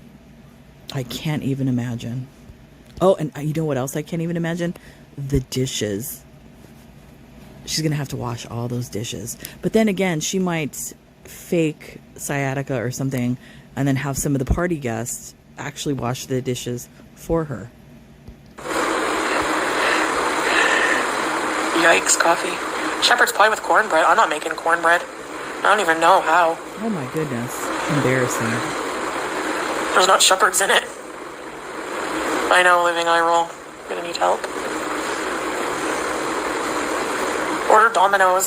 Oh, and you know what else I can't even imagine? The dishes. She's gonna have to wash all those dishes. But then again, she might fake sciatica or something and then have some of the party guests actually wash the dishes for her. Yikes, coffee. Shepherd's pie with cornbread. I'm not making cornbread. I don't even know how. Oh my goodness. Embarrassing. There's not shepherds in it. I know, living eye roll. I'm gonna need help. Order Domino's.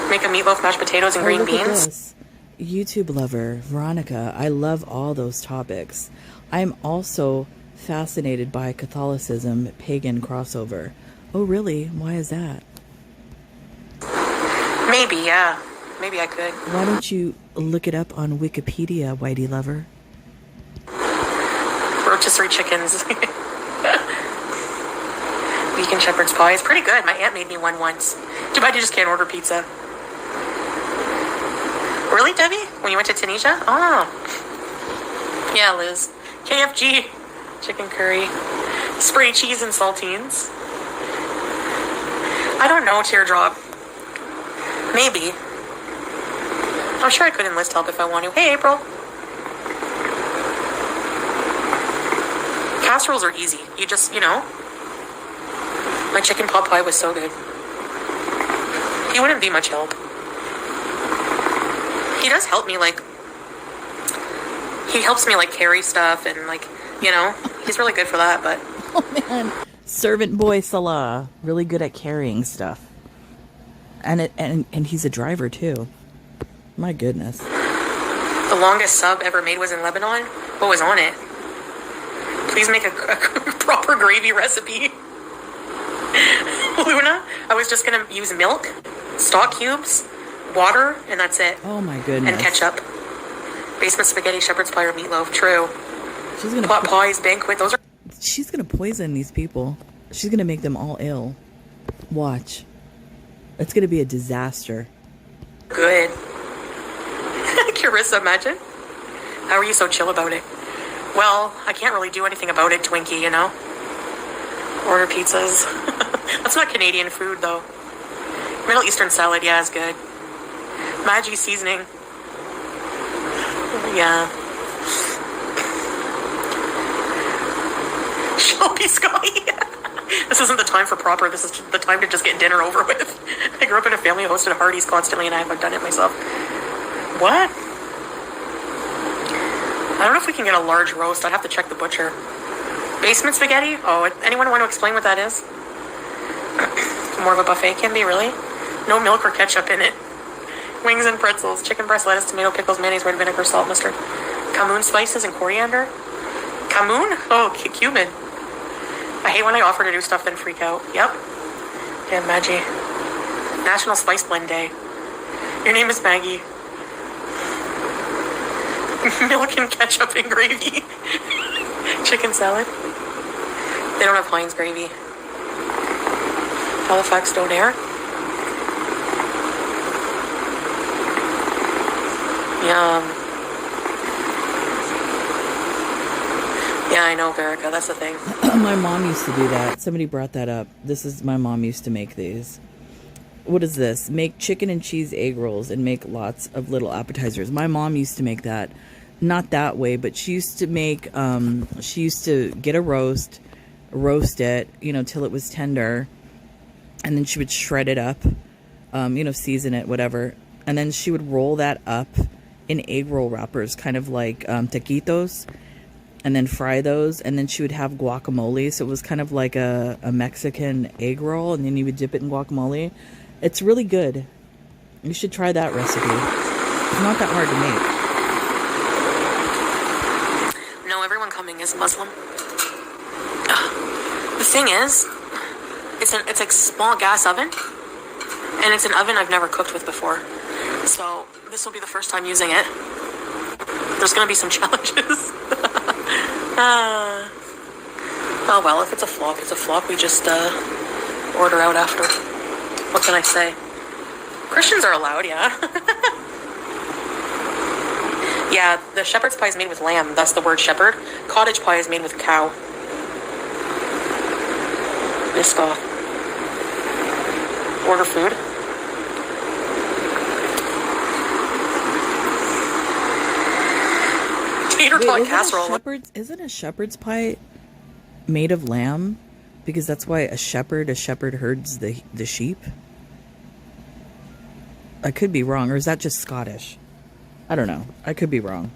Make a meatloaf, mashed potatoes, and green beans. This. YouTube lover, Veronica. I love all those topics. I'm also fascinated by Catholicism, pagan crossover. Oh, really? Why is that? Maybe, yeah. Maybe I could. Why don't you look it up on Wikipedia, Whitey lover? Rotisserie chickens. Vegan shepherd's pie is pretty good. My aunt made me one once. Too bad you just can't order pizza. Really, Debbie? When you went to Tunisia? Oh. Yeah, Liz. KFG. Chicken curry. Spray cheese and saltines. I don't know, Teardrop. Maybe. I'm sure I could enlist help if I want to. Hey, April. Casseroles are easy. You just, my chicken pot pie was so good. He wouldn't be much help. He does help me, he helps me, carry stuff and, he's really good for that, but... Oh, man. Servant boy Salah. Really good at carrying stuff. And he's a driver, too. My goodness. The longest sub ever made was in Lebanon. What was on it? Please make a proper gravy recipe. Luna, I was just going to use milk, stock cubes, water, and that's it. Oh my goodness. And ketchup. Basement spaghetti, shepherd's pie, or meatloaf. True. She's gonna pot pies, banquet. Those are... She's going to poison these people. She's going to make them all ill. Watch. It's going to be a disaster. Good. Carissa, imagine. How are you so chill about it? Well, I can't really do anything about it, Twinkie, you know? Order pizzas. That's not Canadian food, though. Middle Eastern salad, yeah, is good. Maggi seasoning. Yeah. Shelby Scotty. This isn't the time for proper. This is the time to just get dinner over with. I grew up in a family who hosted Hardee's constantly, and I haven't done it myself. What? I don't know if we can get a large roast. I'd have to check the butcher. Basement spaghetti? Oh, anyone want to explain what that is? More of a buffet can be, really? No milk or ketchup in it. Wings and pretzels, chicken breast, lettuce, tomato, pickles, mayonnaise, red vinegar, salt, mustard. Camoon spices and coriander? Camoon? Oh, cumin. I hate when I offer to do stuff then freak out. Yep. Yeah, Maggie. National Spice Blend Day. Your name is Maggie. Milk and ketchup and gravy. Chicken salad. They don't have Heinz gravy. Halifax don't air. Yum. Yeah, I know, Verica. That's the thing. My mom used to do that. Somebody brought that up. My mom used to make these. What is this? Make chicken and cheese egg rolls and make lots of little appetizers. My mom used to make that. Not that way, but she used to make, she used to get a roast it, till it was tender. And then she would shred it up, season it, whatever. And then she would roll that up in egg roll wrappers, kind of like taquitos, and then fry those. And then she would have guacamole. So it was kind of like a Mexican egg roll, and then you would dip it in guacamole. It's really good. You should try that recipe. It's not that hard to make. No, everyone coming is Muslim. The thing is, it's a small gas oven, and it's an oven I've never cooked with before. So this will be the first time using it. There's going to be some challenges. Oh well, if it's a flop, it's a flop. We just order out after. What can I say? Christians are allowed, yeah. Yeah, the shepherd's pie is made with lamb. That's the word shepherd. Cottage pie is made with cow. Biscoff. Order food. Tater tot casserole. Isn't a shepherd's pie made of lamb? Because that's why a shepherd herds the sheep? I could be wrong, or is that just Scottish? I don't know. I could be wrong.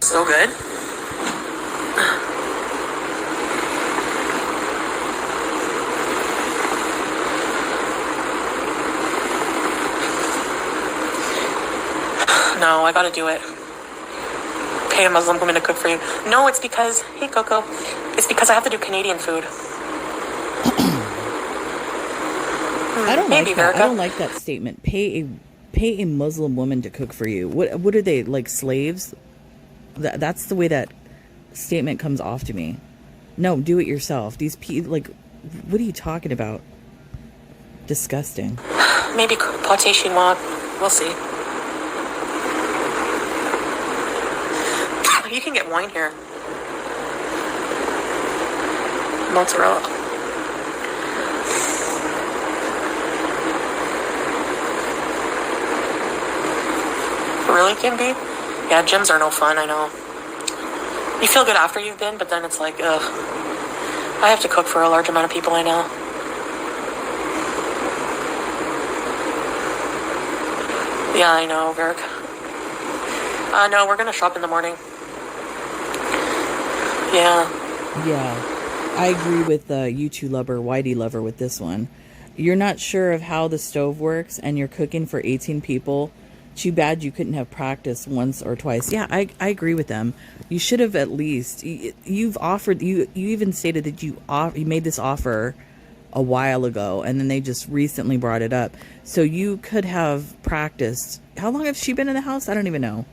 So good. No, I gotta do it. Pay a Muslim woman to cook for you. No, it's because, hey Coco, it's because I have to do Canadian food. I don't like that. I don't like that statement. Pay a Muslim woman to cook for you. What are they, like slaves? That's the way that statement comes off to me. No, do it yourself. These people, like, what are you talking about? Disgusting. Maybe pâté chinois. We'll see. You can get wine here. Mozzarella. Really can be? Yeah, gyms are no fun, I know. You feel good after you've been, but then it's like, ugh. I have to cook for a large amount of people I know. Yeah, I know, Veric. No, we're gonna shop in the morning. Yeah. Yeah. I agree with YouTube lover, Whitey lover with this one. You're not sure of how the stove works and you're cooking for 18 people. Too bad you couldn't have practiced once or twice. Yeah, I agree with them. You should have at least. You've offered. You even stated that you made this offer a while ago, and then they just recently brought it up. So you could have practiced. How long has she been in the house? I don't even know.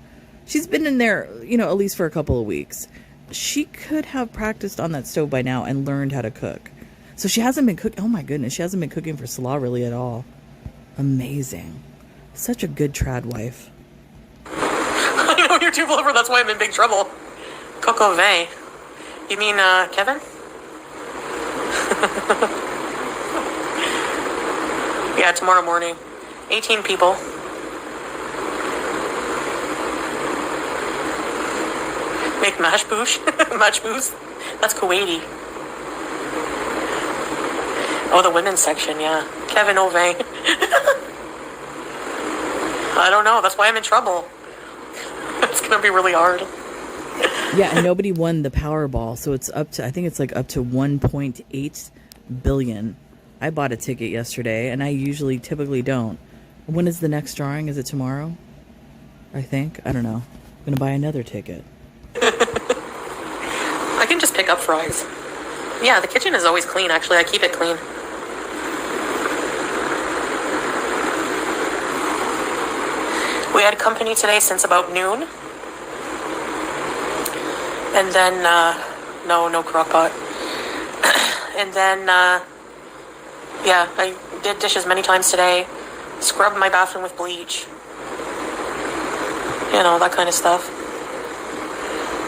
She's been in there, at least for a couple of weeks. She could have practiced on that stove by now and learned how to cook. So she hasn't been cooking. Oh my goodness, she hasn't been cooking for Salah really at all. Amazing. Such a good trad wife. I know, you're too clever. That's why I'm in big trouble. Coco Vey. You mean, Kevin? Yeah, tomorrow morning. 18 people. Make mashboosh. Mashboosh. That's Kuwaiti. Oh, the women's section, yeah. Kevin Ovey. I don't know. That's why I'm in trouble. It's going to be really hard. Yeah, and nobody won the Powerball, so it's up to, I think it's like up to 1.8 billion. I bought a ticket yesterday, and I typically don't. When is the next drawing? Is it tomorrow? I think. I don't know. I'm going to buy another ticket. I can just pick up fries. Yeah, the kitchen is always clean, actually. I keep it clean. We had company today since about noon. And then, no crock pot. And then, yeah, I did dishes many times today. Scrubbed my bathroom with bleach. That kind of stuff.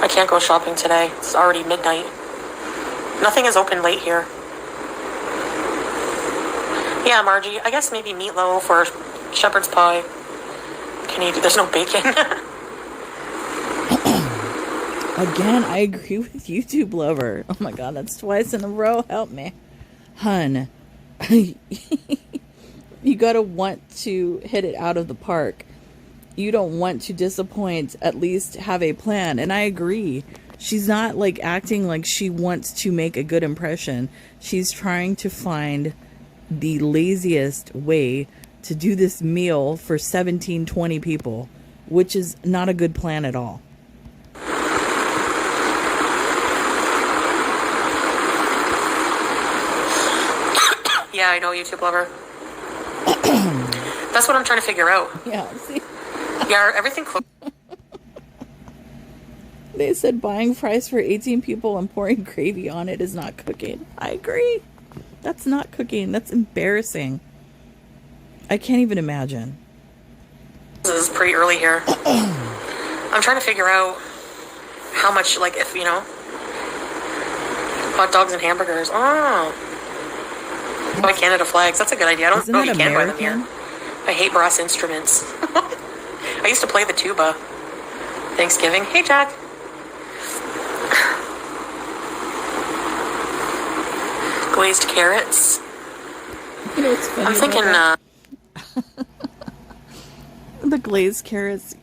I can't go shopping today. It's already midnight. Nothing is open late here. Yeah, Margie, I guess maybe meatloaf or shepherd's pie. There's no bacon. Again, I agree with YouTube lover. Oh my God, that's twice in a row. Help me. Hun, you gotta want to hit it out of the park. You don't want to disappoint, at least have a plan. And I agree. She's not like acting like she wants to make a good impression. She's trying to find the laziest way to do this meal for 20 people, which is not a good plan at all. Yeah, I know, YouTube lover. That's what I'm trying to figure out. Yeah, see? Yeah, everything cooked. They said buying fries for 18 people and pouring gravy on it is not cooking. I agree. That's not cooking. That's embarrassing. I can't even imagine. This is pretty early here. I'm trying to figure out how much, if, hot dogs and hamburgers. Oh, buy Canada flags. That's a good idea. I don't know if you can buy them here. I hate brass instruments. I used to play the tuba. Thanksgiving. Hey, Jack. Glazed carrots. It's funny. I'm thinking, the glazed carrots.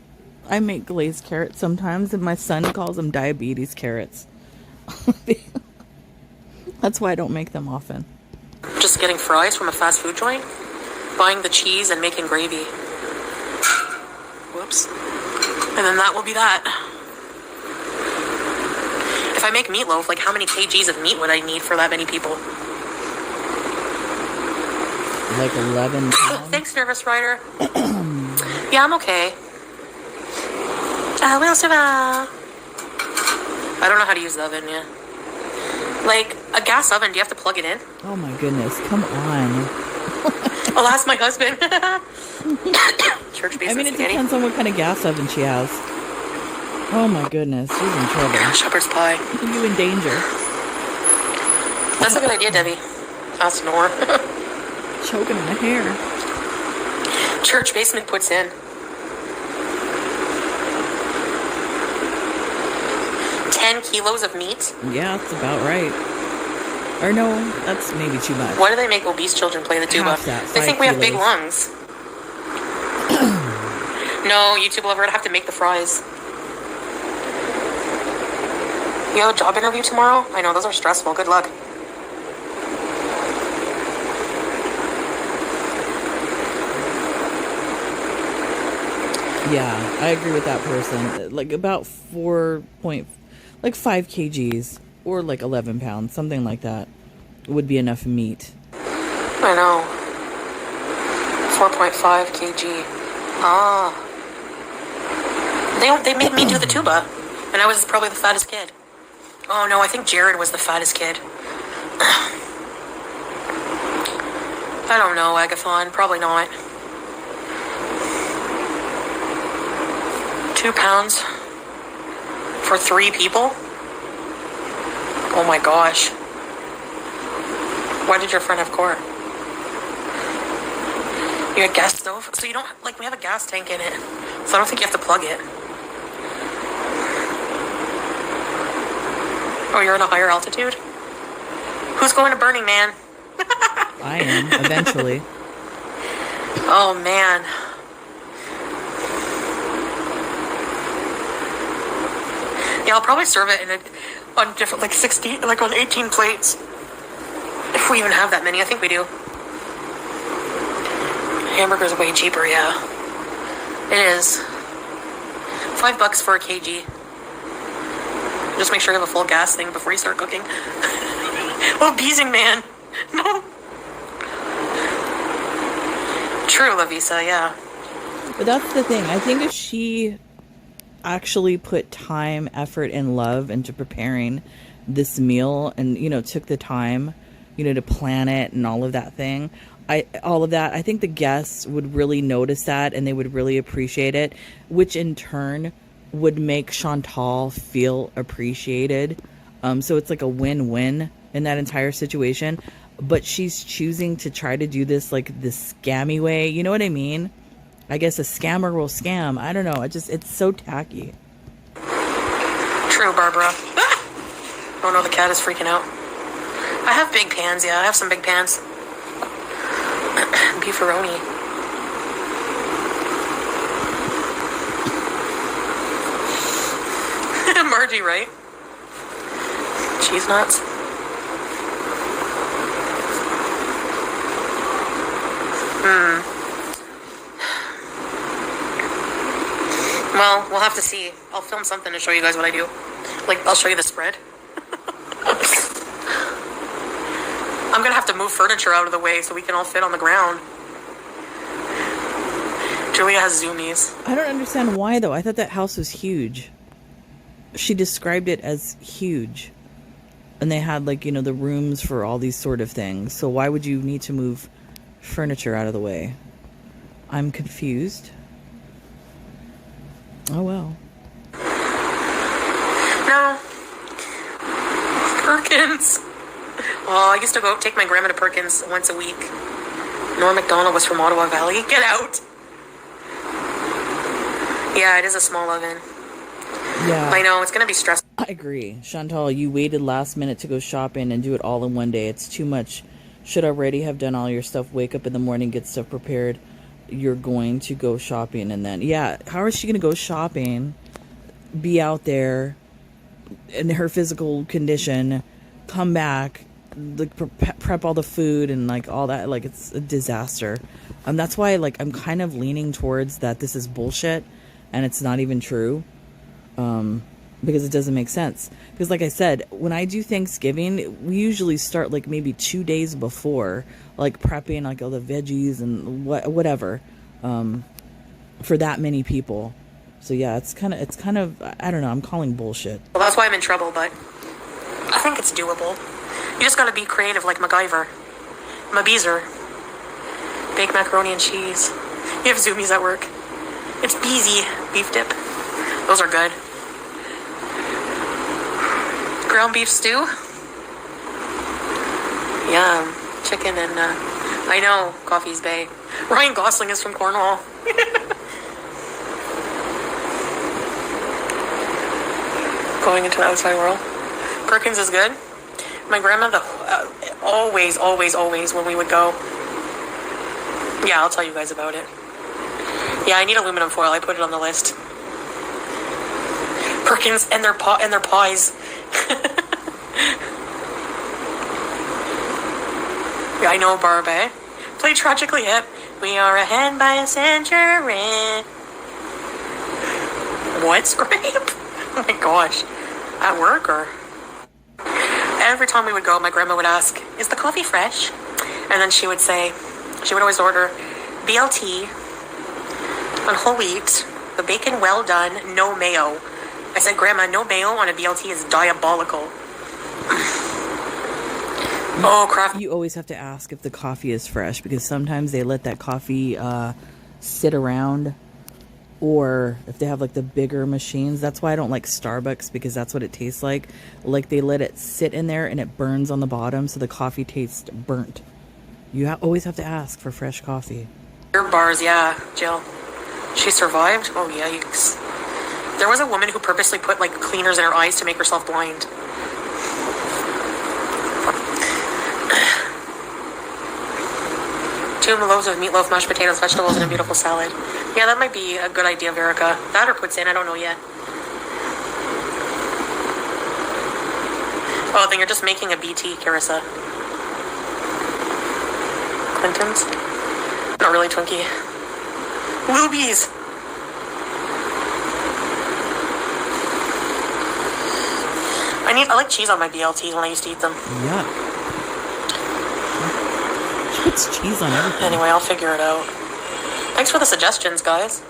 I make glazed carrots sometimes, and my son calls them diabetes carrots. That's why I don't make them often. Just getting fries from a fast food joint, buying the cheese and making gravy. Whoops. And then that will be that. If I make meatloaf, how many kgs of meat would I need for that many people? Like 11 pounds. Thanks, Nervous Rider. Yeah, I'm okay. We also have I don't know how to use the oven, yeah. A gas oven, do you have to plug it in? Oh my goodness, come on. I'll ask my husband. Church basement it depends on what kind of gas oven she has. Oh my goodness, she's in trouble. Shepherd's pie. You in danger. That's a good idea, Debbie. I'll snore. Choking on the hair. Church basement puts in. 10 kilos of meat? Yeah, that's about right. Or no, that's maybe too much. Why do they make obese children play the tuba? They think we have big lungs. No, YouTube lover, I'd have to make the fries. You have a job interview tomorrow? I know, those are stressful. Good luck. Yeah, I agree with that person. Like about 5 kgs or like 11 pounds, something like that would be enough meat. I know. 4.5 kg. Ah. They made me do the tuba, and I was probably the fattest kid. Oh no, I think Jared was the fattest kid. I don't know, Agathon. Probably not. 2 pounds for 3 people? Oh my gosh. Why did your friend have court? You had gas stove? So you don't, like, we have a gas tank in it. So I don't think you have to plug it. Oh, you're at a higher altitude? Who's going to Burning Man? I am, eventually. Oh, man. Yeah, I'll probably serve it on different, like 16, like on 18 plates. If we even have that many. I think we do. Hamburger's way cheaper, yeah. It is. $5 for a kg. Just make sure you have a full gas thing before you start cooking. Oh, Beezing Man. No. True, Lavisa, yeah. But that's the thing. I think if she actually put time, effort, and love into preparing this meal and, took the time, to plan it and all of that thing, I think the guests would really notice that and they would really appreciate it, which in turn would make Chantal feel appreciated. So it's like a win-win in that entire situation. But she's choosing to try to do this like the scammy way. You know what I mean? I guess a scammer will scam. I don't know. It's so tacky. True, Barbara. Oh no, the cat is freaking out. I have big pans, yeah. I have some big pans. Beefaroni. Margie, right? Cheese nuts. Well, we'll have to see. I'll film something to show you guys what I do. Like, I'll show you the spread. I'm gonna have to move furniture out of the way so we can all fit on the ground. Julia has zoomies. I don't understand why, though. I thought that house was huge. She described it as huge. And they had, like, the rooms for all these sort of things. So why would you need to move furniture out of the way? I'm confused. Oh, well. No. Perkins. Oh, I used to go take my grandma to Perkins once a week. Norm MacDonald was from Ottawa Valley. Get out. Yeah, it is a small oven. Yeah. I know, it's going to be stressful. I agree. Chantal, you waited last minute to go shopping and do it all in one day. It's too much. Should already have done all your stuff. Wake up in the morning, get stuff prepared. You're going to go shopping and then, yeah, how is she going to go shopping, be out there in her physical condition, come back, like prep all the food and like all that? Like, it's a disaster. That's why, like, I'm kind of leaning towards that this is bullshit and it's not even true. Because it doesn't make sense. Because like I said, when I do Thanksgiving, we usually start like maybe 2 days before, like prepping like all the veggies and whatever, for that many people. So yeah, it's kind of, I don't know, I'm calling bullshit. Well, that's why I'm in trouble, but I think it's doable. You just gotta be creative like MacGyver. Mabeezer. Baked macaroni and cheese. You have zoomies at work. It's Beezy beef dip. Those are good. Ground beef stew. Yum. Chicken and, I know, Coffee's Bay. Ryan Gosling is from Cornwall. Going into the outside world. Perkins is good. My grandmother, always, when we would go. Yeah, I'll tell you guys about it. Yeah, I need aluminum foil. I put it on the list. Perkins and their pies. Yeah, I know, Barbie. Play Tragically Hip. We are ahead by a century. what scrape? Oh my gosh. At work or? Every time we would go, my grandma would ask, is the coffee fresh? And then she would say, she would always order BLT on whole wheat, the bacon well done, no mayo. I said, Grandma, no mayo on a BLT is diabolical. Oh, crap. You always have to ask if the coffee is fresh, because sometimes they let that coffee sit around, or if they have like the bigger machines. That's why I don't like Starbucks, because that's what it tastes like. Like they let it sit in there and it burns on the bottom, so the coffee tastes burnt. You always have to ask for fresh coffee. Beer bars, yeah, Jill. She survived? Oh, yikes. There was a woman who purposely put like cleaners in her eyes to make herself blind. 2 loaves of meatloaf, mashed potatoes, vegetables, and a beautiful salad. Yeah, that might be a good idea, Verica. That or puts in, I don't know yet. Oh, then you're just making a BT, Carissa. Clinton's? Not really Twinkie. Lubies! I like cheese on my BLTs when I used to eat them. Yeah. It's cheese on everything. Anyway, I'll figure it out. Thanks for the suggestions, guys.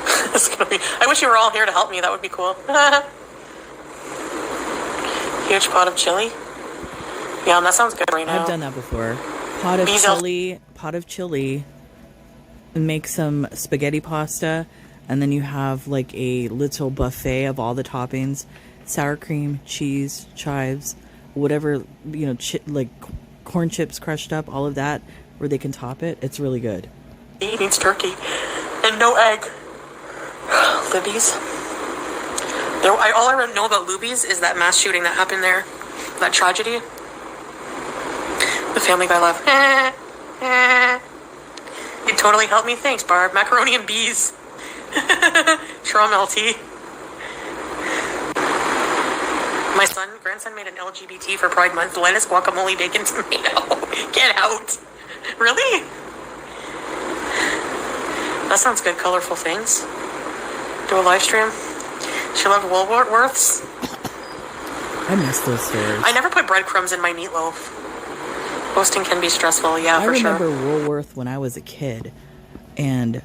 I wish you were all here to help me. That would be cool. Huge pot of chili. Yeah, that sounds good right now. I've done that before. Pot of chili. Make some spaghetti pasta, and then you have like a little buffet of all the toppings: sour cream, cheese, chives, whatever, you know, like corn chips crushed up, all of that, where they can top it. It's really good. He needs turkey and no egg. Libby's. All I know about Luby's is that mass shooting that happened there, that tragedy. The Family Guy laugh. You totally helped me. Thanks, Barb. Macaroni and bees. From LT. My grandson made an LGBT for Pride Month. Lettuce, guacamole, bacon, tomato. Get out. Really? That sounds good. Colorful things. Do a live stream. She loved Woolworths. I miss those stores. I never put breadcrumbs in my meatloaf. Hosting can be stressful, yeah, for sure. I remember Woolworth when I was a kid, and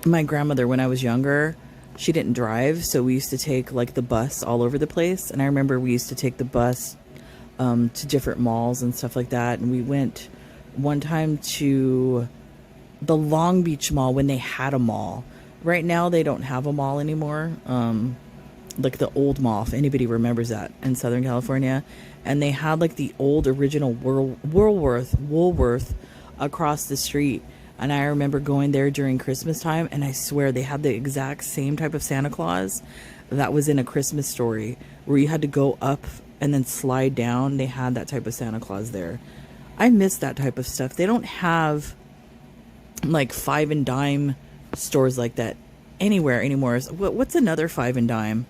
my grandmother, when I was younger, she didn't drive, so we used to take like the bus all over the place. And I remember we used to take the bus to different malls and stuff like that. And we went one time to the Long Beach Mall when they had a mall. Right now they don't have a mall anymore. Like the old mall, if anybody remembers that, in Southern California. And they had like the old original Woolworth across the street. And I remember going there during Christmas time, and I swear they had the exact same type of Santa Claus that was in A Christmas Story, where you had to go up and then slide down. They had that type of Santa Claus there. I miss that type of stuff. They don't have like 5 and dime stores like that anywhere anymore. What's another 5 and dime?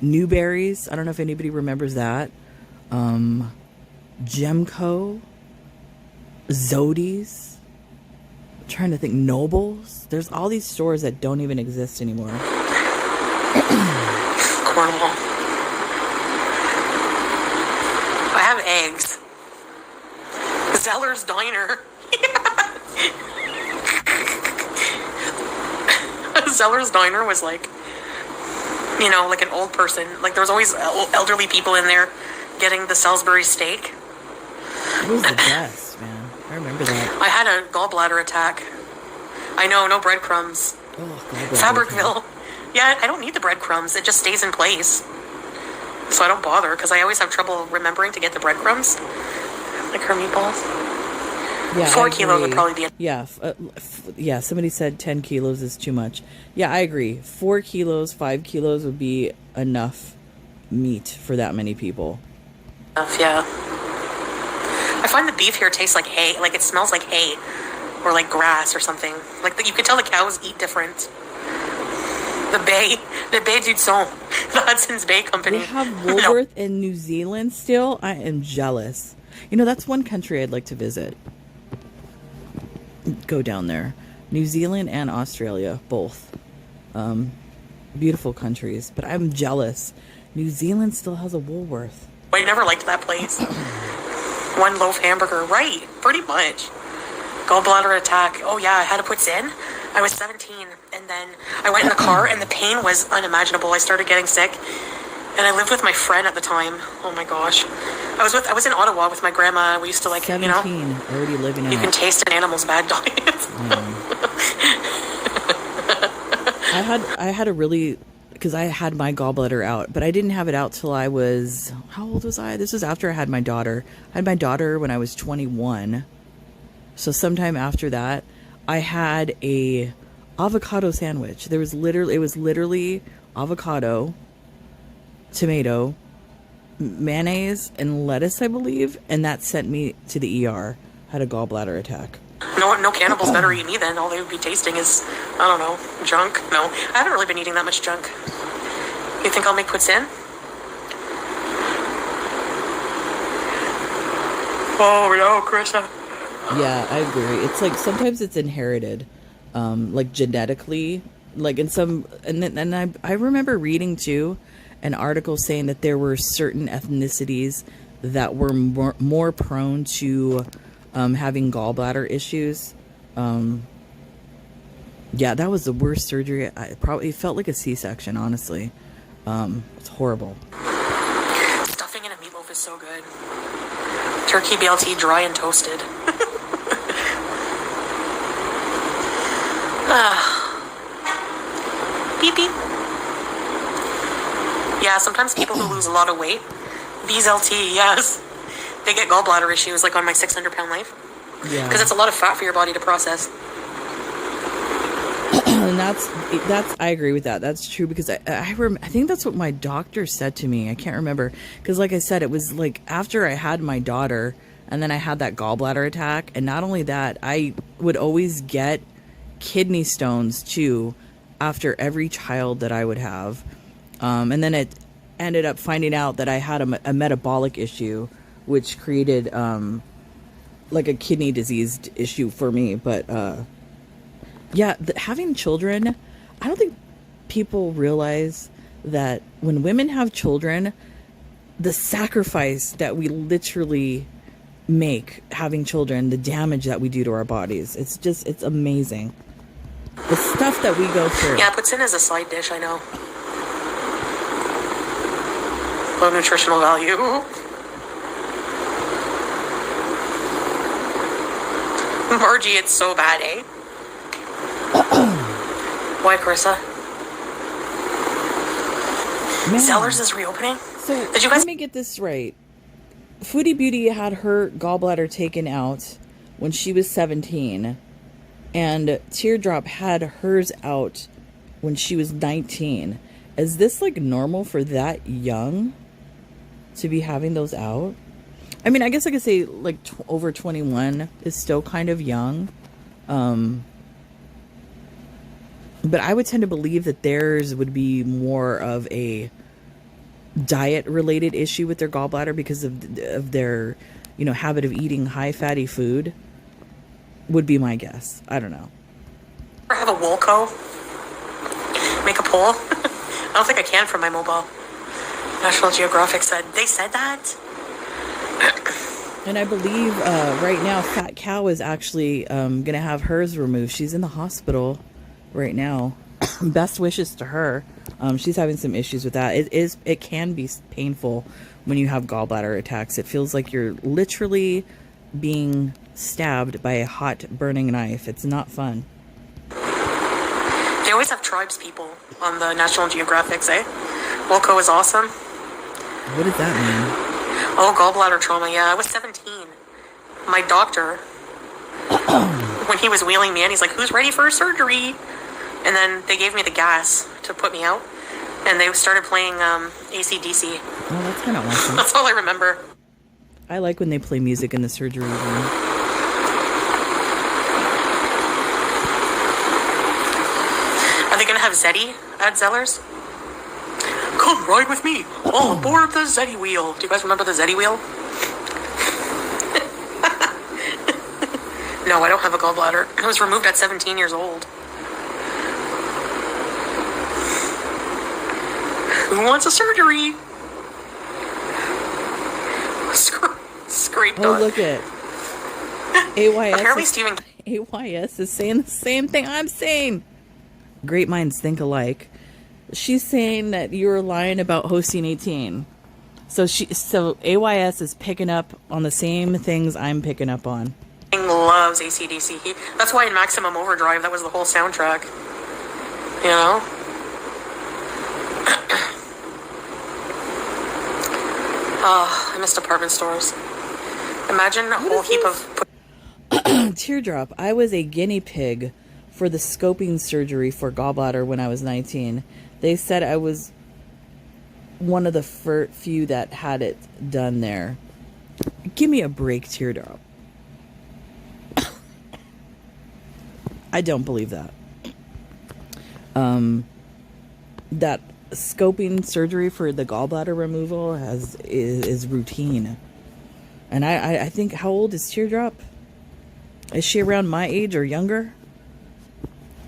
Newberry's. I don't know if anybody remembers that. Gemco. Zodi's. Trying to think. Nobles. There's all these stores that don't even exist anymore. Cornwall. I have eggs. Zeller's Diner. Zeller's Diner was like, you know, like an old person. Like there was always elderly people in there getting the Salisbury steak. It was the best, man. I remember that. I had a gallbladder attack. I know, no breadcrumbs. Oh, Fabricville. Yeah, I don't need the breadcrumbs. It just stays in place. So I don't bother, because I always have trouble remembering to get the breadcrumbs. Like her meatballs. Yeah, 4 kilos would probably be... Yeah, somebody said 10 kilos is too much. Yeah, I agree. 4 kilos, 5 kilos would be enough meat for that many people. Yeah. I find the beef here tastes like hay. Like it smells like hay. Or like grass or something. Like you can tell the cows eat different. The Bay du Son. The Hudson's Bay Company. They have Woolworth in New Zealand still? I am jealous. You know, that's one country I'd like to visit. Go down there. New Zealand and Australia, both. beautiful countries, but I'm jealous. New Zealand still has a Woolworth. I never liked that place. One loaf hamburger, right? Pretty much. Gallbladder attack. Oh yeah, I had to put in. I was 17, and then I went in the car, and the pain was unimaginable. I started getting sick, and I lived with my friend at the time. Oh my gosh, I was in Ottawa with my grandma. We used to 17, already living out. You can taste an animal's bad diet. I had a really, because I had my gallbladder out, but I didn't have it out till I was, how old was I? This was after I had my daughter. I had my daughter when I was 21. So sometime after that, I had a avocado sandwich. It was literally avocado, tomato, mayonnaise, and lettuce, I believe, and that sent me to the ER. Had a gallbladder attack. No cannibals better eat me then. All they would be tasting is, I don't know, junk. No, I haven't really been eating that much junk. You think I'll make poutine? Oh no, Krista. Yeah, I agree. It's like sometimes it's inherited, like genetically, like in some, and I remember reading too an article saying that there were certain ethnicities that were more prone to having gallbladder issues. Yeah, that was the worst surgery. It felt like a C-section, honestly. It's horrible. Stuffing in a meatloaf is so good. Turkey BLT dry and toasted. Beep beep. Yeah, sometimes people who lose a lot of weight, BLT, yes, they get gallbladder issues, like on my 600-pound life. Yeah, because it's a lot of fat for your body to process. And that's I agree with that. That's true, because I think that's what my doctor said to me. I can't remember, because like I said, it was like after I had my daughter, and then I had that gallbladder attack, and not only that, I would always get kidney stones too after every child that I would have, and then it ended up finding out that I had a metabolic issue, which created like a kidney disease issue for me. But yeah, having children, I don't think people realize that when women have children, the sacrifice that we literally make having children, the damage that we do to our bodies, it's amazing. The stuff that we go through. Yeah, poutine is a side dish, I know. Low nutritional value. Margie, it's so bad, eh? Why, Carissa? Man. Zellers is reopening? So, did you guys... let me get this right. Foodie Beauty had her gallbladder taken out when she was 17, and Teardrop had hers out when she was 19. Is this like normal for that young to be having those out? I mean, I guess I could say like over 21 is still kind of young. But I would tend to believe that theirs would be more of a diet related issue with their gallbladder because of their, habit of eating high fatty food, would be my guess. I don't know. Have a Woolco? Make a poll? I don't think I can from my mobile. National Geographic said that. And I believe right now Fat Cow is actually going to have hers removed. She's in the hospital right now. Best wishes to her. She's having some issues with that. It can be painful when you have gallbladder attacks. It feels like you're literally being stabbed by a hot burning knife. It's not fun. They always have tribes people on the National Geographics, eh? Woolco is awesome. What does that mean? Oh, gallbladder trauma, yeah. I was 17. My doctor, when he was wheeling me in, he's like, who's ready for surgery? And then they gave me the gas to put me out. And they started playing AC/DC. Oh, that's kind of awesome. That's all I remember. I like when they play music in the surgery room. Are they going to have Zeddy at Zellers? Come ride with me. All aboard the Zeddy wheel. Do you guys remember the Zeddy wheel? No, I don't have a gallbladder. I was removed at 17 years old. Who wants a surgery? Scraped Oh, on. look at AYS. Apparently Stephen... AYS is saying the same thing I'm saying. Great minds think alike. She's saying that you were lying about hosting 18. So AYS is picking up on the same things I'm picking up on. loves AC/DC. That's why in Maximum Overdrive, that was the whole soundtrack. You know? Oh, I miss department stores. Imagine a whole heap of... Teardrop. I was a guinea pig for the scoping surgery for gallbladder when I was 19. They said I was one of the few that had it done there. Give me a break, Teardrop. I don't believe that. That scoping surgery for the gallbladder removal is routine. And I think, how old is Teardrop? Is she around my age or younger?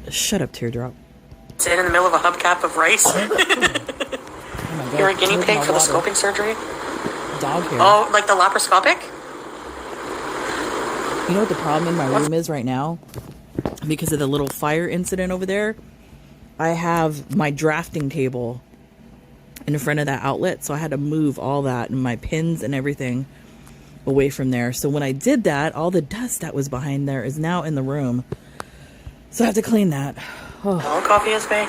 Shut up, Teardrop. Sit in the middle of a hubcap of rice. Oh my God, You're a guinea pig for the scoping surgery? Dog hair. Oh, like the laparoscopic? You know what the problem in my room is right now? Because of the little fire incident over there, I have my drafting table in front of that outlet, so I had to move all that and my pins and everything away from there. So when I did that, all the dust that was behind there is now in the room. So I have to clean that. Oh, coffee is big.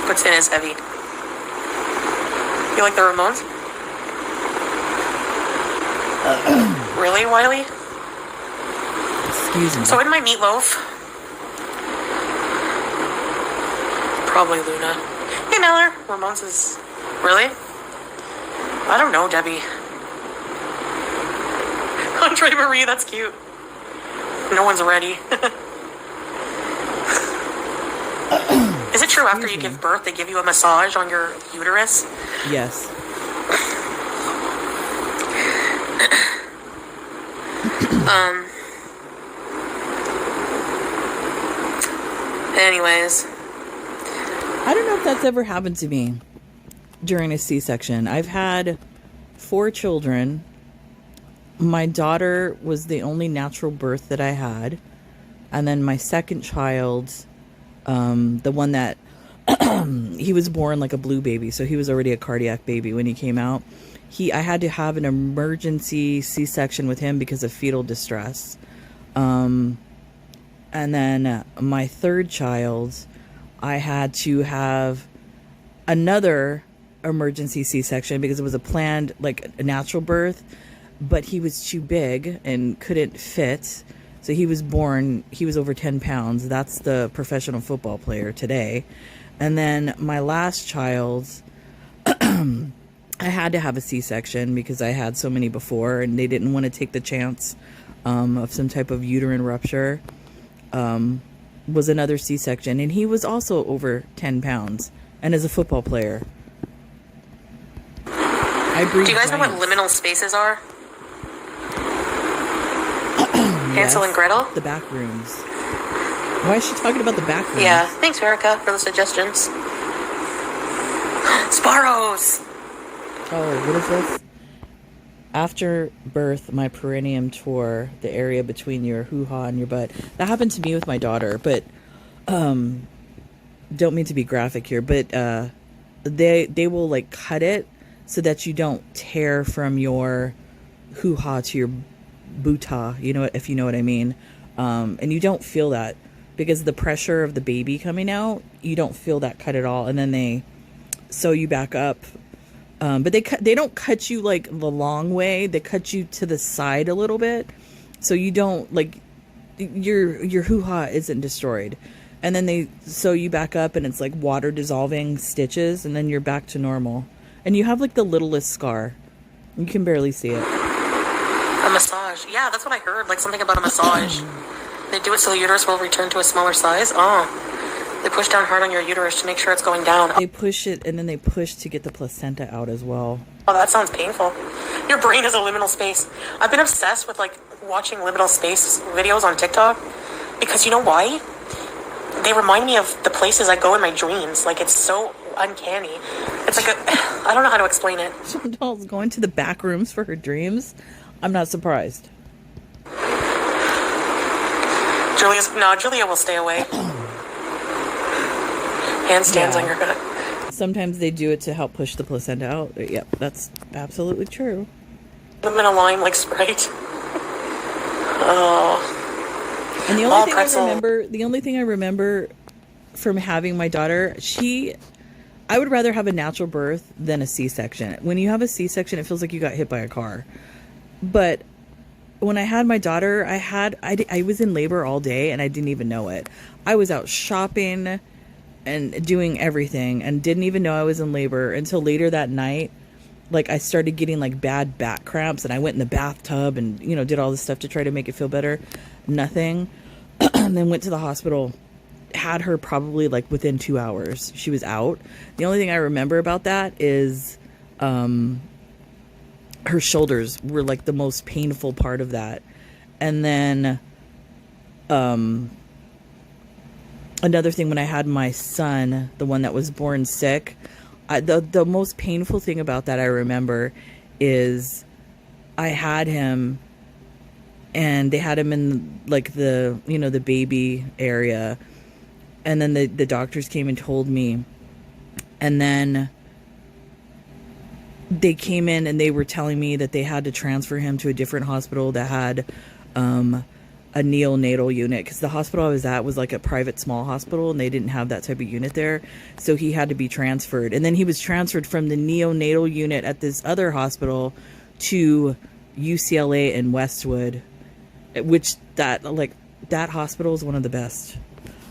But tin is heavy. You like the Ramones? Really, Wiley? Excuse me. So in my meatloaf... Probably Luna. Hey, Miller. Ramones is... Really? I don't know, Debbie. Andre Marie, that's cute. No one's ready. Is it true after you give birth, they give you a massage on your uterus? Yes. Anyways. I don't know if that's ever happened to me during a C-section. I've had 4 children. My daughter was the only natural birth that I had. And then my second child, the one that he was born like a blue baby, so he was already a cardiac baby when he came out. I had to have an emergency C-section with him because of fetal distress. And then my third child, I had to have another emergency C-section because it was a planned, like a natural birth, but he was too big and couldn't fit. So he was born, he was over 10 pounds. That's the professional football player today. And then my last child, I had to have a C-section because I had so many before and they didn't want to take the chance of some type of uterine rupture. Was another C-section, and he was also over 10 pounds and is a football player. Do you guys know what liminal spaces are? Hansel and Gretel? The back rooms. Why is she talking about the back rooms? Yeah, thanks, Erica, for the suggestions. Sparrows! Oh, what is this? After birth, my perineum tore the area between your hoo-ha and your butt. That happened to me with my daughter, but don't mean to be graphic here, but they will like cut it so that you don't tear from your hoo-ha to your buta, you know, if you know what I mean. And you don't feel that because the pressure of the baby coming out, you don't feel that cut at all. And then they sew you back up. But they don't cut you like the long way. They cut you to the side a little bit, so you don't like your hoo-ha isn't destroyed. And then they sew you back up, and it's like water dissolving stitches, and then you're back to normal. And you have like the littlest scar. You can barely see it. A massage. Yeah, that's what I heard. Like something about a massage. They do it so the uterus will return to a smaller size. Oh. They push down hard on your uterus to make sure it's going down. They push it, and then they push to get the placenta out as well. Oh, that sounds painful. Your brain is a liminal space. I've been obsessed with, like, watching liminal space videos on TikTok. Because you know why? They remind me of the places I go in my dreams. Like, it's so... uncanny. It's like I don't know how to explain it. Chantal's going to the back rooms for her dreams. I'm not surprised. Julia will stay away. Handstands on your gut. Sometimes they do it to help push the placenta out. Yep, that's absolutely true. I'm in a line like Sprite. Oh. And the only thing I remember from having my daughter, I would rather have a natural birth than a C-section. When you have a C-section, it feels like you got hit by a car. But when I had my daughter, I was in labor all day and I didn't even know it. I was out shopping and doing everything and didn't even know I was in labor until later that night. Like, I started getting like bad back cramps and I went in the bathtub and, did all this stuff to try to make it feel better. Nothing. And then went to the hospital, had her probably like within 2 hours. She was out. The only thing I remember about that is, her shoulders were like the most painful part of that. And then, another thing, when I had my son, the one that was born sick, the most painful thing about that I remember is I had him and they had him in like the baby area, and then the doctors came and told me, and then they came in and they were telling me that they had to transfer him to a different hospital that had a neonatal unit, because the hospital I was at was like a private small hospital and they didn't have that type of unit there, so he had to be transferred. And then he was transferred from the neonatal unit at this other hospital to UCLA in Westwood, which that hospital is one of the best.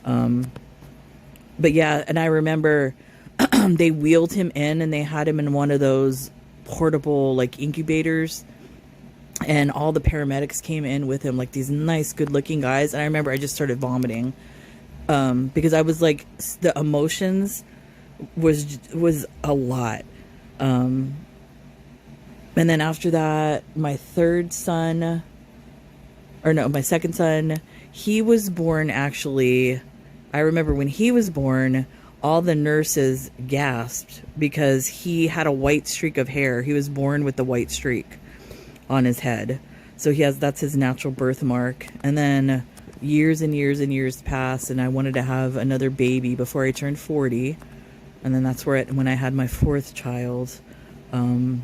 But yeah, and I remember they wheeled him in and they had him in one of those portable like incubators, and all the paramedics came in with him, like these nice, good-looking guys. And I remember I just started vomiting because I was like, the emotions was a lot. And then after that, my second son, he was born actually. I remember when he was born, all the nurses gasped because he had a white streak of hair. He was born with the white streak on his head. So that's his natural birthmark. And then years and years and years passed, and I wanted to have another baby before I turned 40. And then that's when I had my fourth child. And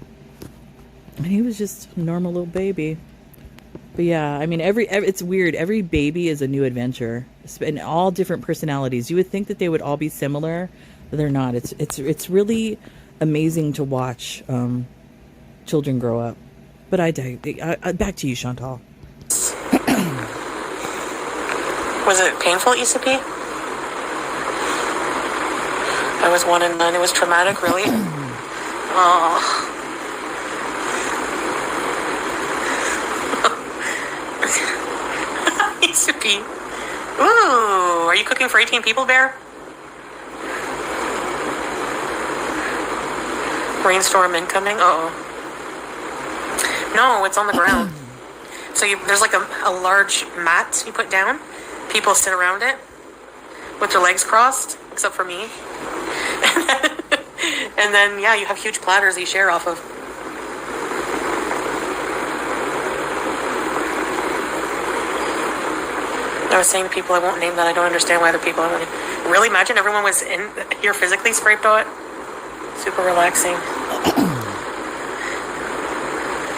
he was just a normal little baby. But yeah, I mean, it's weird. Every baby is a new adventure, and all different personalities. You would think that they would all be similar, but they're not. It's really amazing to watch children grow up. But back to you, Chantal. Was it painful at ECP? I was 1 and 9. It was traumatic, really. Oh. ECP. Ooh, are you cooking for 18 people, Bear? Rainstorm incoming. Uh-oh. No, it's on the ground. So there's like a large mat you put down. People sit around it with their legs crossed, except for me. And then yeah, you have huge platters you share off of. I was saying to people, I won't name that. I don't understand why other people really imagine everyone was in here physically scraped out. Super relaxing.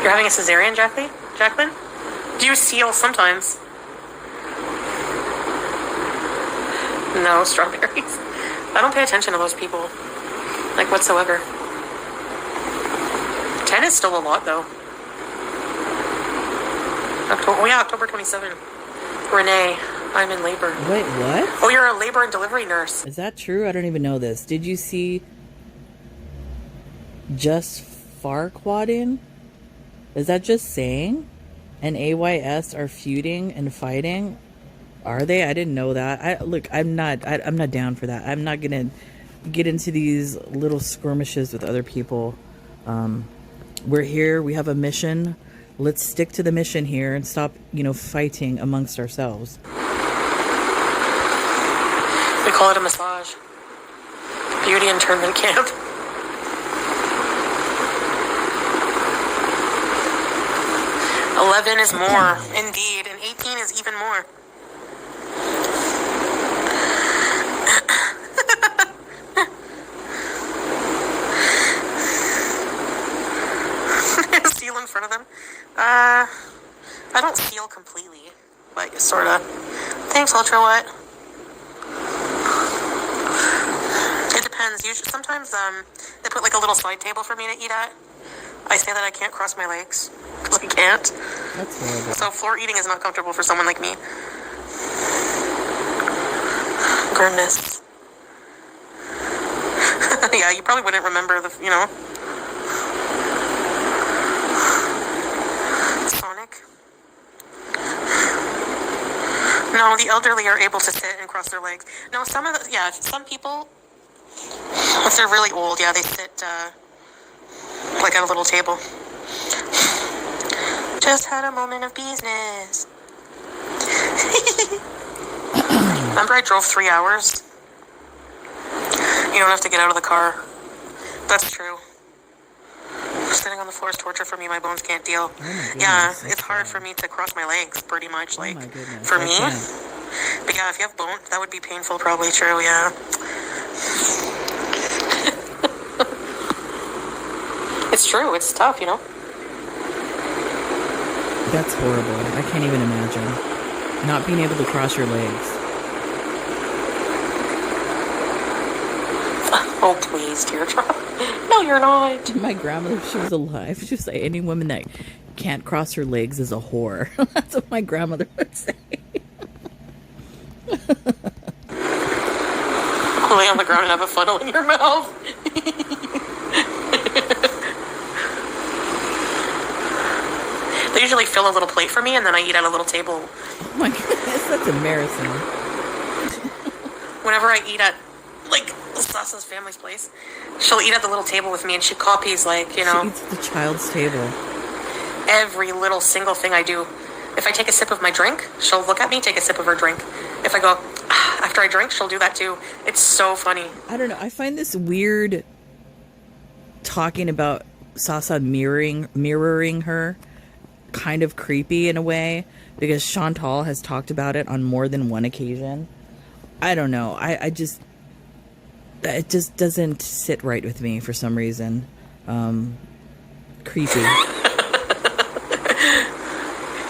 You're having a cesarean, Jacqueline? Do you seal sometimes? No, strawberries. I don't pay attention to those people, like, whatsoever. 10 is still a lot, though. October 27. Renee, I'm in labor. Wait, what? Oh, you're a labor and delivery nurse. Is that true? I don't even know this. Did you see just Farquaading? Is that just saying? And AYS are feuding and fighting? Are they? I didn't know that. I'm not down for that. I'm not gonna get into these little skirmishes with other people. We're here. We have a mission. Let's stick to the mission here and stop, fighting amongst ourselves. We call it a massage. Beauty internment camp. $11 is more, indeed, and 18 is even more. Seal in front of them. I don't seal completely, but sorta. Thanks, Ultra. What? It depends. Usually, sometimes they put like a little side table for me to eat at. I say that I can't cross my legs because I can't. That's horrible. So floor eating is not comfortable for someone like me. Goodness. Yeah, you probably wouldn't remember the, Sonic. No, the elderly are able to sit and cross their legs. No, some people, if they're really old, they sit, like at a little table. Just had a moment of business. Remember I drove 3 hours? You don't have to get out of the car. That's true. Sitting on the floor is torture for me. My bones can't deal. It's hard for me to cross my legs, pretty much. For me. But yeah, if you have bones, that would be painful, probably. True, yeah. It's true. It's tough, That's horrible. I can't even imagine. Not being able to cross your legs. Oh, please, teardrop. No, you're not. My grandmother, if she was alive, she would say any woman that can't cross her legs is a whore. That's what my grandmother would say. Lay on the ground and have a funnel in your mouth. They usually fill a little plate for me, and then I eat at a little table. Oh my goodness, that's embarrassing. Whenever I eat at, Sasa's family's place, she'll eat at the little table with me, and she copies, She eats at the child's table. Every little single thing I do. If I take a sip of my drink, she'll look at me, take a sip of her drink. If I go, after I drink, she'll do that too. It's so funny. I don't know. I find this weird talking about Sasa mirroring her kind of creepy in a way, because Chantal has talked about it on more than one occasion. I don't know. It just doesn't sit right with me for some reason. Creepy.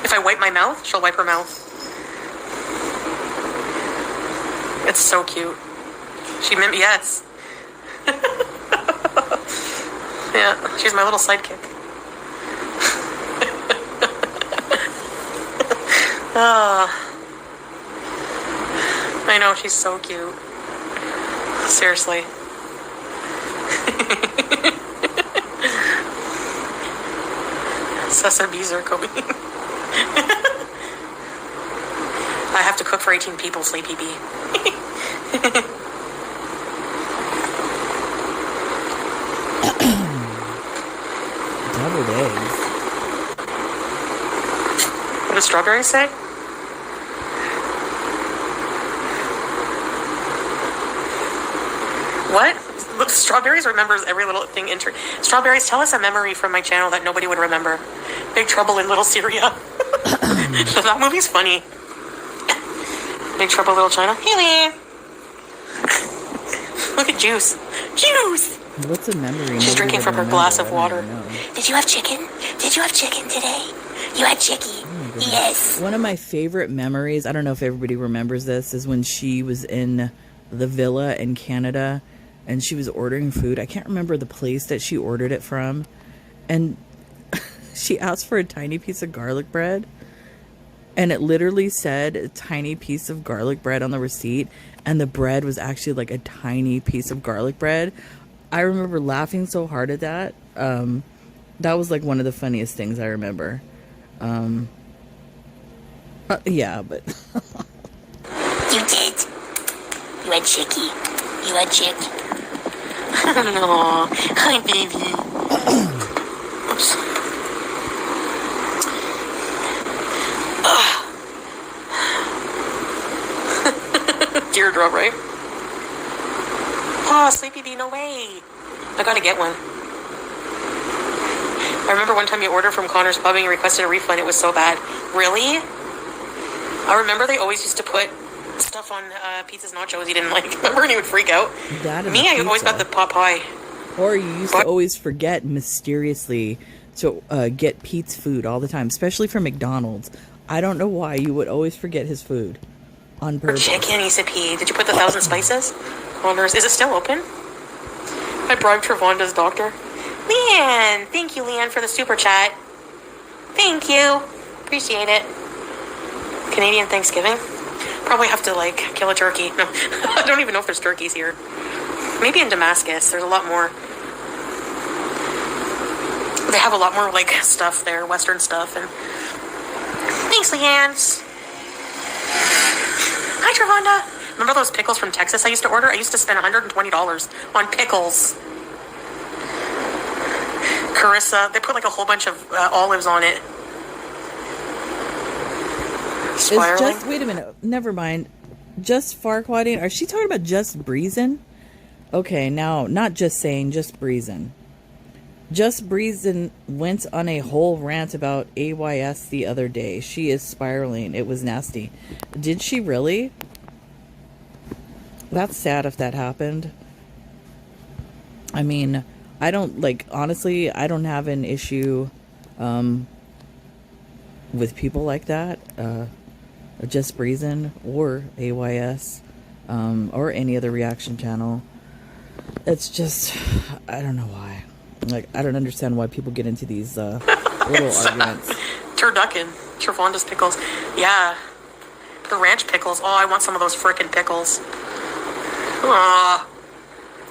If I wipe my mouth, she'll wipe her mouth. It's so cute. Yes. Yeah, she's my little sidekick. I know, she's so cute. Seriously. Sessa bees are coming. I have to cook for 18 people, Sleepy Bee. Deviled eggs. What does strawberries say? What? Strawberries remembers every little thing. Strawberries, tell us a memory from my channel that nobody would remember. Big Trouble in Little Syria. That movie's funny. Big Trouble in Little China. Hey, look at Juice. Juice! What's a memory? She's drinking from her glass of water. Did you have chicken? Did you have chicken today? You had chicky. Oh Yes. One of my favorite memories, I don't know if everybody remembers this, is when she was in the villa in Canada and she was ordering food. I can't remember the place that she ordered it from. And she asked for a tiny piece of garlic bread. And it literally said a tiny piece of garlic bread on the receipt. And the bread was actually like a tiny piece of garlic bread. I remember laughing so hard at that. That was like one of the funniest things I remember. Yeah, but... You did. You had chicky. You had chick. Aww. Hi, baby. Oops. Teardrop, right? Oh, Sleepy Bee, no way. I gotta get one. I remember one time you ordered from Connor's Pub and you requested a refund. It was so bad. Really? I remember they always used to put stuff on pizza's nachos you didn't like. Remember, and you would freak out? Me, I always got the pot pie. Or you used to always forget mysteriously to get Pete's food all the time, especially from McDonald's. I don't know why you would always forget his food on purpose. Chicken, he said, Pete. Did you put the 1,000 spices? Connor's. Is it still open? I bribed Trevonda's doctor. Leanne! Thank you, Leanne, for the super chat. Thank you. Appreciate it. Canadian Thanksgiving? Probably have to, like, kill a turkey. No, I don't even know if there's turkeys here. Maybe in Damascus. There's a lot more. They have a lot more, like, stuff there. Western stuff. And thanks, Leanne. Hi, Trevonda. Remember those pickles from Texas I used to order? I used to spend $120 on pickles. Carissa, they put like a whole bunch of olives on it. Spiraling. Wait a minute. Never mind. Just Farquaading? Are she talking about Just Breezin'? Okay, now, not just saying, Just Breezin'. Just Breezin' went on a whole rant about AYS the other day. She is spiraling. It was nasty. Did she really? That's sad if that happened. I mean, I don't, like, honestly, I don't have an issue with people like that. Just Breezin' or AYS or any other reaction channel. It's just, I don't know why. Like, I don't understand why people get into these little arguments. Turducken, Trevonda's pickles. Yeah. The ranch pickles. Oh, I want some of those frickin' pickles. Aw.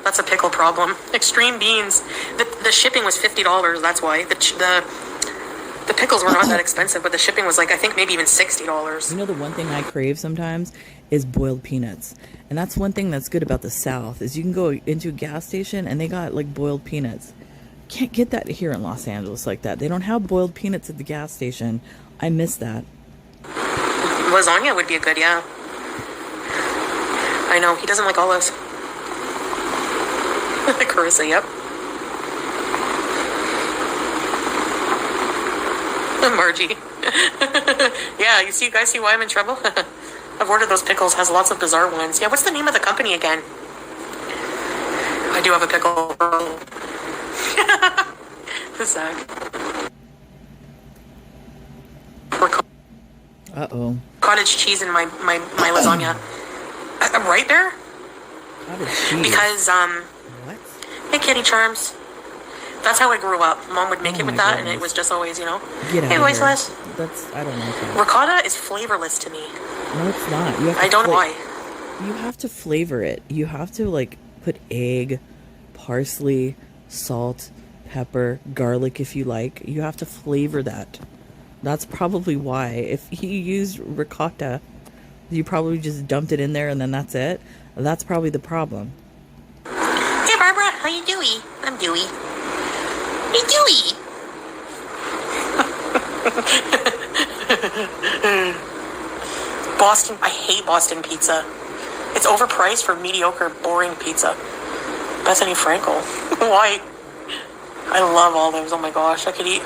That's a pickle problem. Extreme beans. The shipping was $50. That's why. The pickles were not that expensive, but the shipping was like, I think maybe even $60. You know, the one thing I crave sometimes is boiled peanuts. And that's one thing that's good about the South is you can go into a gas station and they got like boiled peanuts. Can't get that here in Los Angeles like that. They don't have boiled peanuts at the gas station. I miss that. Lasagna would be a good, yeah. I know, he doesn't like olives. Carissa, yep. Margie. Yeah, you guys see why I'm in trouble? I've ordered those pickles, has lots of bizarre ones. Yeah, what's the name of the company again? I do have a pickle. This Uh-oh. Cottage cheese in my lasagna. Right there? Cottage cheese? Because, What? hey, Kitty Charms. That's how I grew up. Mom would make it with that, and it was just always, you know. Get out hey, of voiceless. here. That's, I don't like that. Ricotta is flavorless to me. No, it's not. You have to I don't know why. You have to flavor it. You have to, like, put egg, parsley, salt, pepper, garlic if you like. You have to flavor that. That's probably why. If you used ricotta, you probably just dumped it in there and then that's it. That's probably the problem. Hey, Barbara, how you doing? I'm Dewey. Hey, Dewey. Boston, I hate Boston pizza. It's overpriced for mediocre, boring pizza. Bethany Frankel. Why? I love olives. Oh my gosh, I could eat.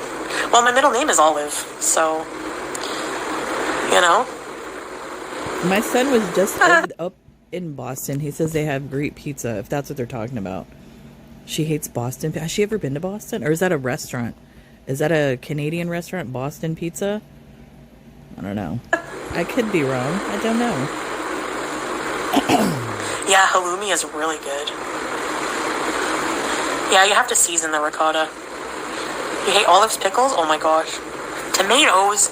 Well, my middle name is Olive, so, you know. My son was just up in Boston. He says they have great pizza, if that's what they're talking about. She hates Boston. Has she ever been to Boston? Or is that a restaurant? Is that a Canadian restaurant, Boston Pizza? I don't know. I could be wrong. I don't know. Yeah, halloumi is really good. Yeah, you have to season the ricotta. You hate olives, pickles? Oh my gosh. Tomatoes?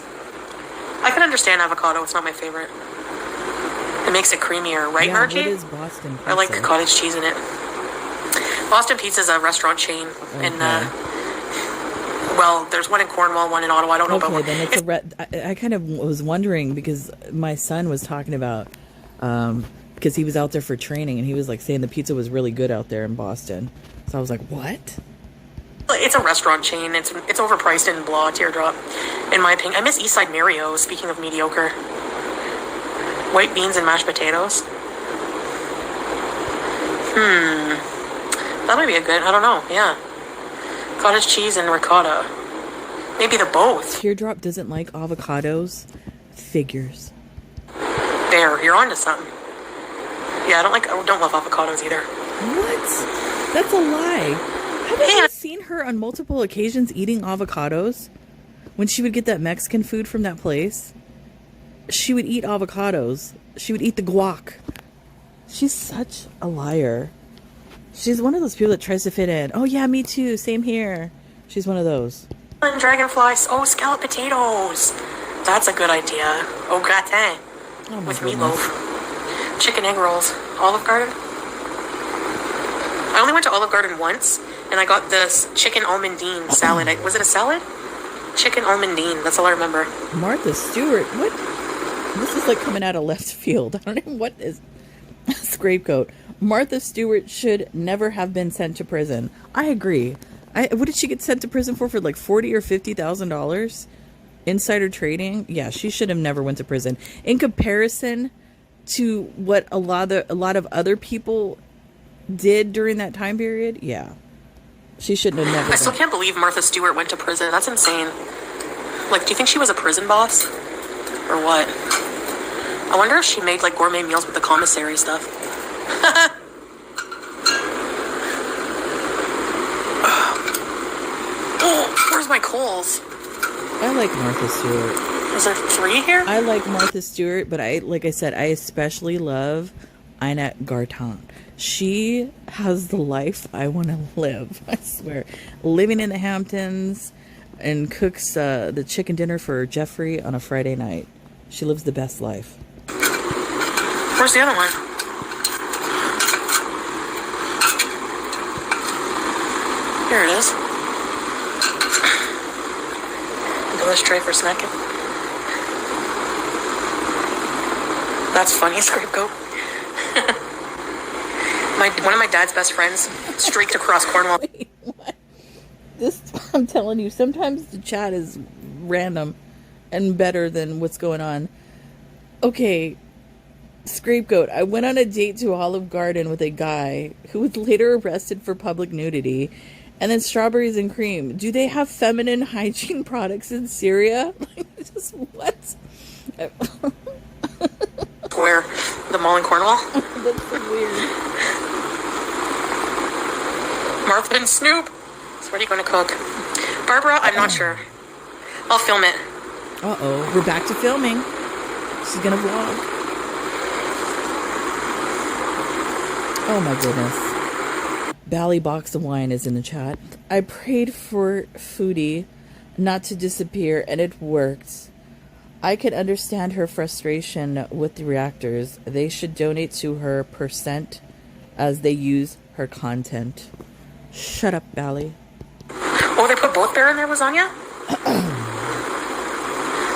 I can understand avocado. It's not my favorite. It makes it creamier, right, Yeah, Margie? what is Boston Pizza? I like cottage cheese in it. Boston Pizza is a restaurant chain in, well, there's one in Cornwall, one in Ottawa. I don't know about Okay, then it's I kind of was wondering because my son was talking about, because he was out there for training and he was like saying the pizza was really good out there in Boston. So I was like, what? It's a restaurant chain. It's overpriced in blah, teardrop, in my opinion. I miss Eastside Mario, speaking of mediocre. White beans and mashed potatoes. That might be a good, I don't know, yeah. Cottage cheese and ricotta. Maybe the both. Teardrop doesn't like avocados. Figures. There, you're onto something. Yeah, I don't love avocados either. What? That's a lie. Haven't you seen her on multiple occasions eating avocados? When she would get that Mexican food from that place, she would eat avocados. She would eat the guac. She's such a liar. She's one of those people that tries to fit in. Oh yeah, me too. Same here. She's one of those. And dragonflies. Oh, scalloped potatoes. That's a good idea. Au gratin. Oh, with goodness. Meatloaf. Chicken egg rolls. Olive Garden. I only went to Olive Garden once, and I got this chicken almondine salad. Was it a salad? Chicken almondine. That's all I remember. Martha Stewart. What? This is like coming out of left field. I don't know what is. Scapegoat. Martha Stewart should never have been sent to prison. I agree. What did she get sent to prison for like $40,000 or $50,000? Insider trading? Yeah, she should have never went to prison. In comparison to what a lot of other people did during that time period, yeah, she shouldn't have never. I still can't believe Martha Stewart went to prison. That's insane. Like, do you think she was a prison boss, or what? I wonder if she made like gourmet meals with the commissary stuff. Oh, where's my coals? I like Martha Stewart. Is there 3 here? I like Martha Stewart, but like I said, I especially love Annette Garton. She has the life I want to live. I swear, living in the Hamptons and cooks the chicken dinner for Jeffrey on a Friday night. She lives the best life. Where's the other one? Here it is. English tray for snacking. That's funny, Scapegoat. One of my dad's best friends streaked across Cornwall. Wait, what? I'm telling you, sometimes the chat is random and better than what's going on. Okay, Scapegoat. I went on a date to Olive Garden with a guy who was later arrested for public nudity. And then strawberries and cream. Do they have feminine hygiene products in Syria? Just what? Where? The mall in Cornwall? That's so weird. Martha and Snoop. So what are you going to cook? Barbara, I'm not sure. I'll film it. Uh-oh. We're back to filming. She's going to vlog. Oh my goodness. Bally Box of Wine is in the chat. I prayed for Foodie not to disappear, and it worked. I can understand her frustration with the reactors. They should donate to her % as they use her content. Shut up, Bally. Oh, they put both bear in their lasagna?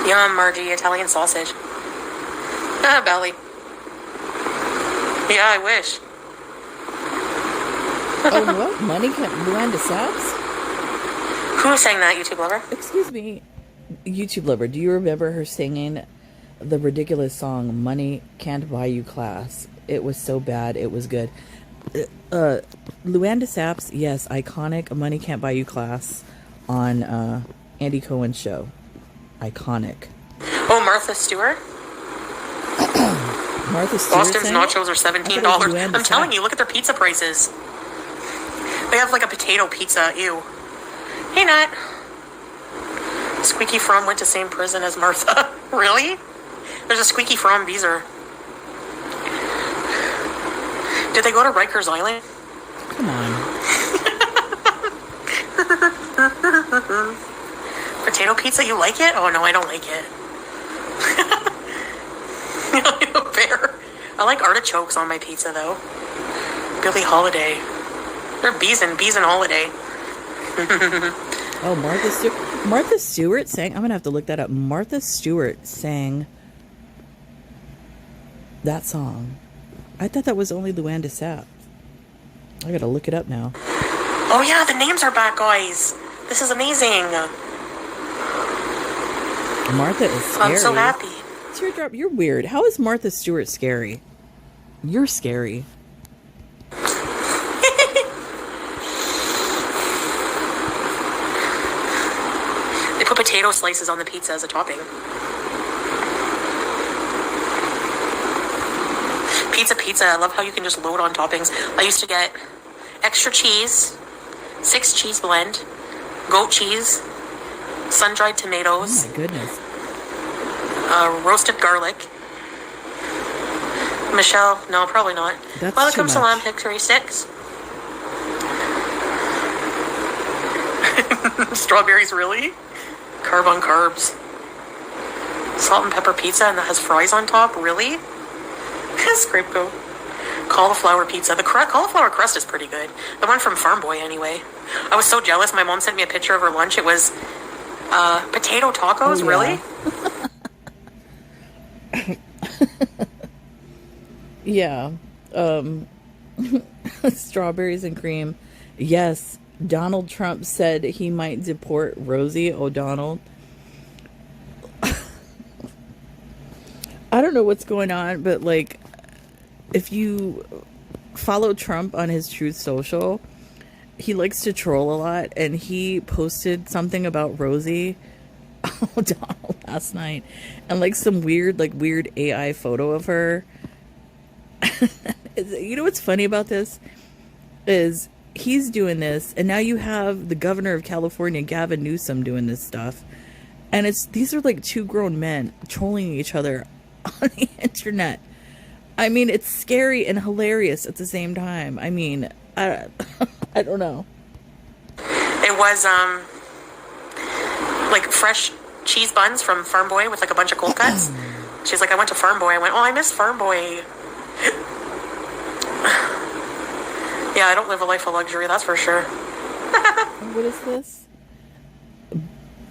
Yum, Margie, Italian sausage. Ah, Bally. Yeah, I wish. Oh, what? Money can't Luanda Saps? Who sang that, YouTube lover? Excuse me, YouTube lover. Do you remember her singing the ridiculous song "Money Can't Buy You Class"? It was so bad, it was good. Luanda Saps, yes, iconic. "Money Can't Buy You Class" on Andy Cohen's show. Iconic. Oh, Martha Stewart? Martha Stewart. Boston's nachos are $17. I'm telling you, look at their pizza prices. They have like a potato pizza. Ew. Hey, Nat. Squeaky From went to same prison as Martha. Really? There's a Squeaky From Beezer. Did they go to Rikers Island? Come on. Potato pizza, you like it? Oh, no, I don't like it. Fair. I like artichokes on my pizza, though. Billie Holiday. They're bees and holiday. Oh, Martha Stewart. Martha Stewart sang. I'm gonna have to look that up. Martha Stewart sang that song. I thought that was only Luanda Sapp. I gotta look it up now. Oh yeah, the names are back, guys. This is amazing. Martha is scary. I'm so happy. Teardrop, you're weird. How is Martha Stewart scary? You're scary. potato slices on the pizza as a topping. Pizza. I love how you can just load on toppings. I used to get extra cheese, 6 cheese blend, goat cheese, sun-dried tomatoes. Oh my goodness. Roasted garlic. Michelle, no, probably not. That's Welcome, too salam, much. hickory sticks. Strawberries, really? Carb on carbs. Salt and pepper pizza, and that has fries on top, really? Scapegoat. Cauliflower pizza. The cauliflower crust is pretty good. The one from Farm Boy, anyway. I was so jealous. My mom sent me a picture of her lunch. It was potato tacos, Oh, really? Yeah. Strawberries and cream. Yes. Donald Trump said he might deport Rosie O'Donnell. I don't know what's going on, but like, if you follow Trump on his Truth Social, he likes to troll a lot, and he posted something about Rosie O'Donnell last night, and like some weird AI photo of her. You know what's funny about this is he's doing this, and now you have the governor of California, Gavin Newsom, doing this stuff, and these are like 2 grown men trolling each other on the internet. I mean, it's scary and hilarious at the same time. I mean, I don't know. It was like fresh cheese buns from Farm Boy with like a bunch of cold cuts. She's like, I went to Farm Boy. I went, oh, I miss Farm Boy. Yeah, I don't live a life of luxury, that's for sure. What is this?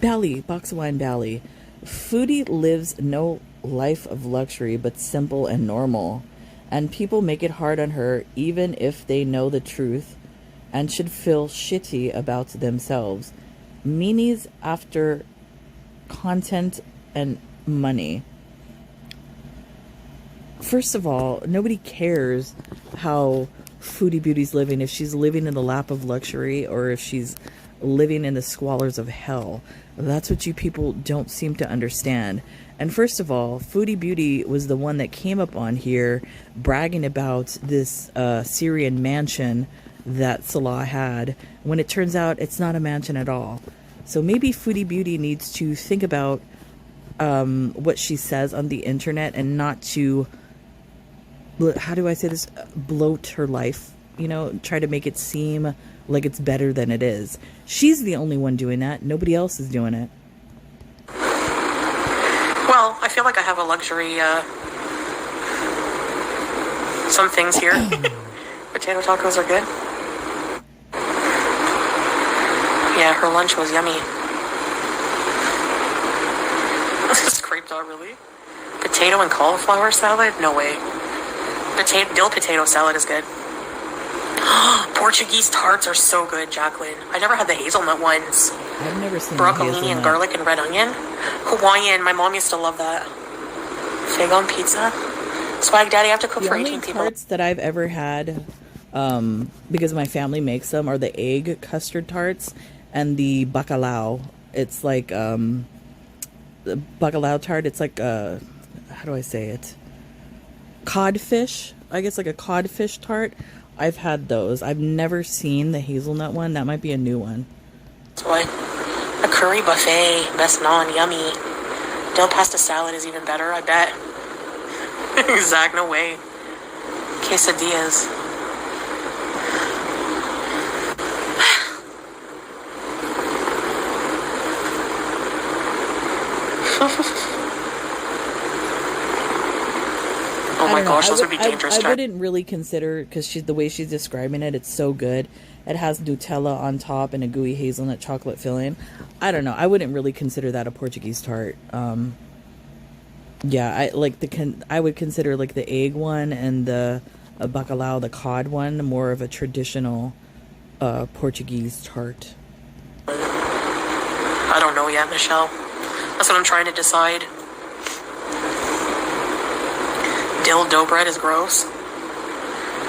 Bally, box of wine Bally. Foodie lives no life of luxury, but simple and normal. And people make it hard on her, even if they know the truth, and should feel shitty about themselves. Meanies after content and money. First of all, nobody cares how Foodie Beauty's living, if she's living in the lap of luxury or if she's living in the squalors of hell. That's what you people don't seem to understand. And first of all, Foodie Beauty was the one that came up on here bragging about this Syrian mansion that Salah had, when it turns out it's not a mansion at all. So maybe Foodie Beauty needs to think about what she says on the internet, and not to, how do I say this, bloat her life, you know, try to make it seem like it's better than it is. She's the only one doing that. Nobody else is doing it. Well, I feel like I have a luxury, some things here. Potato tacos are good. Yeah, her lunch was yummy. Scraped out, really? Potato and cauliflower salad? No way. Dill potato salad is good. Portuguese tarts are so good, Jacqueline. I never had the hazelnut ones. I've never seen Broccolini and garlic and red onion. Hawaiian. My mom used to love that. Fig on pizza. Swag Daddy, I have to cook for 18 people. The only tarts that I've ever had, because my family makes them, are the egg custard tarts and the bacalao. It's like the bacalao tart. It's like how do I say it? Codfish. I guess like a codfish tart. I've had those. I've never seen the hazelnut one. That might be a new one. What? A curry buffet. Best non. Yummy. Dill pasta salad is even better, I bet. Zach, no way. Quesadillas. Oh my gosh, those would be dangerous. I wouldn't really consider, because the way she's describing it, it's so good. It has Nutella on top and a gooey hazelnut chocolate filling. I don't know. I wouldn't really consider that a Portuguese tart. Yeah, I would consider like the egg one and the bacalao, the cod one, more of a traditional Portuguese tart. I don't know yet, Michelle. That's what I'm trying to decide. Dill dough bread is gross.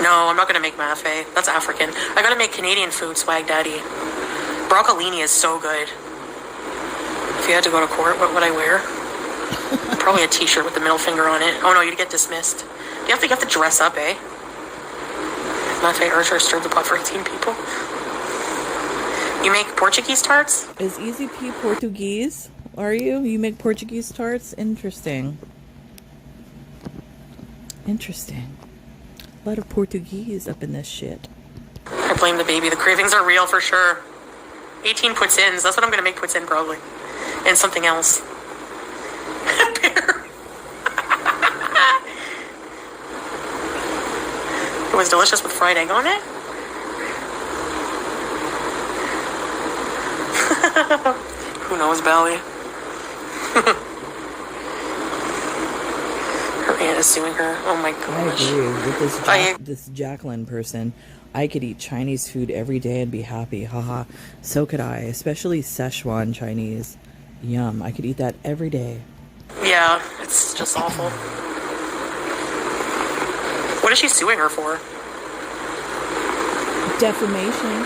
No, I'm not going to make mafe. That's African. I got to make Canadian food, Swag Daddy. Broccolini is so good. If you had to go to court, what would I wear? Probably a t-shirt with the middle finger on it. Oh no, you'd get dismissed. You have to dress up, eh? Matthew Archer stirred the pot for 18 people. You make Portuguese tarts? Is Easy P Portuguese? Are you? You make Portuguese tarts? Interesting. Interesting. A lot of Portuguese up in this shit. I blame the baby. The cravings are real for sure. 18 puts-ins. That's what I'm going to make puts-in probably. And something else. Pear. It was delicious with fried egg on it. Who knows, Bally? Her aunt is suing her. Oh my gosh. I agree with this Jacqueline person. I could eat Chinese food every day and be happy. Haha. So could I. Especially Szechuan Chinese. Yum. I could eat that every day. Yeah, it's just awful. What is she suing her for? Defamation.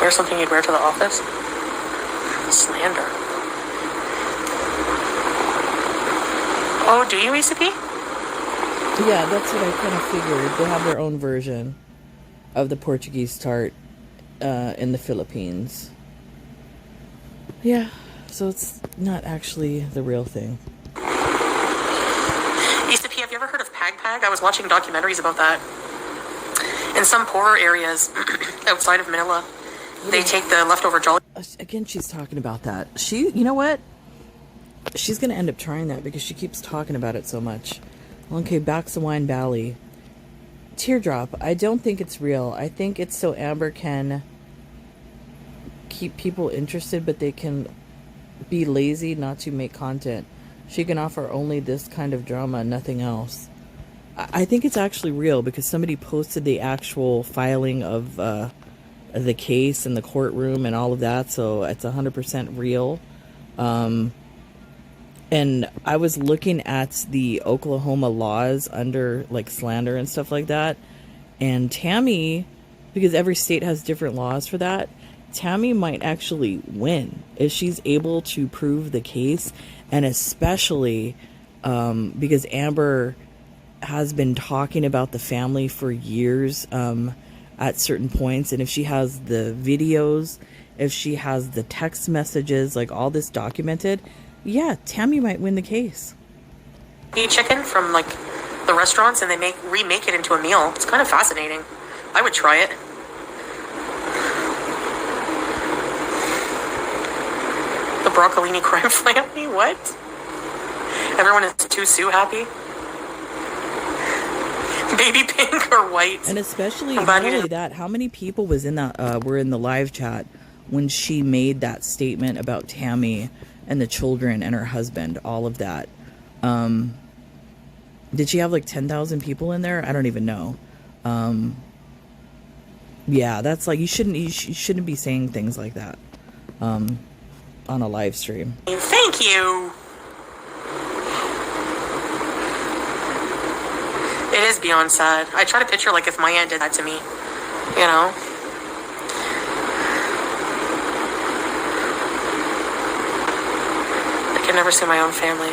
Wear something you'd wear to the office? Slander. Oh, do you, ECP? Yeah, that's what I kind of figured. They have their own version of the Portuguese tart in the Philippines. Yeah, so it's not actually the real thing. ECP, have you ever heard of Pag Pag? I was watching documentaries about that. In some poorer areas outside of Manila, they take the leftover jolly. Again, she's talking about that. You know what? She's going to end up trying that because she keeps talking about it so much. Okay, back to Wine Valley. Teardrop. I don't think it's real. I think it's so Amber can keep people interested, but they can be lazy not to make content. She can offer only this kind of drama, nothing else. I think it's actually real because somebody posted the actual filing of the case in the courtroom and all of that, so it's 100% real. And I was looking at the Oklahoma laws under like slander and stuff like that, and Tammy, because every state has different laws for that, Tammy might actually win if she's able to prove the case, and especially because Amber has been talking about the family for years at certain points, and if she has the videos, if she has the text messages, like all this documented, yeah, Tammy might win the case. Eat chicken from like the restaurants and they remake it into a meal. It's kind of fascinating. I would try it. The broccolini crime family? What? Everyone is too Sue happy? Baby pink or white? And especially, not only that, how many people was in that were in the live chat when she made that statement about Tammy and the children and her husband, all of that. Did she have like 10,000 people in there? I don't even know. Yeah, that's like, you shouldn't be saying things like that on a live stream. Thank you. It is beyond sad. I try to picture like if my aunt did that to me, you know? I can never see my own family.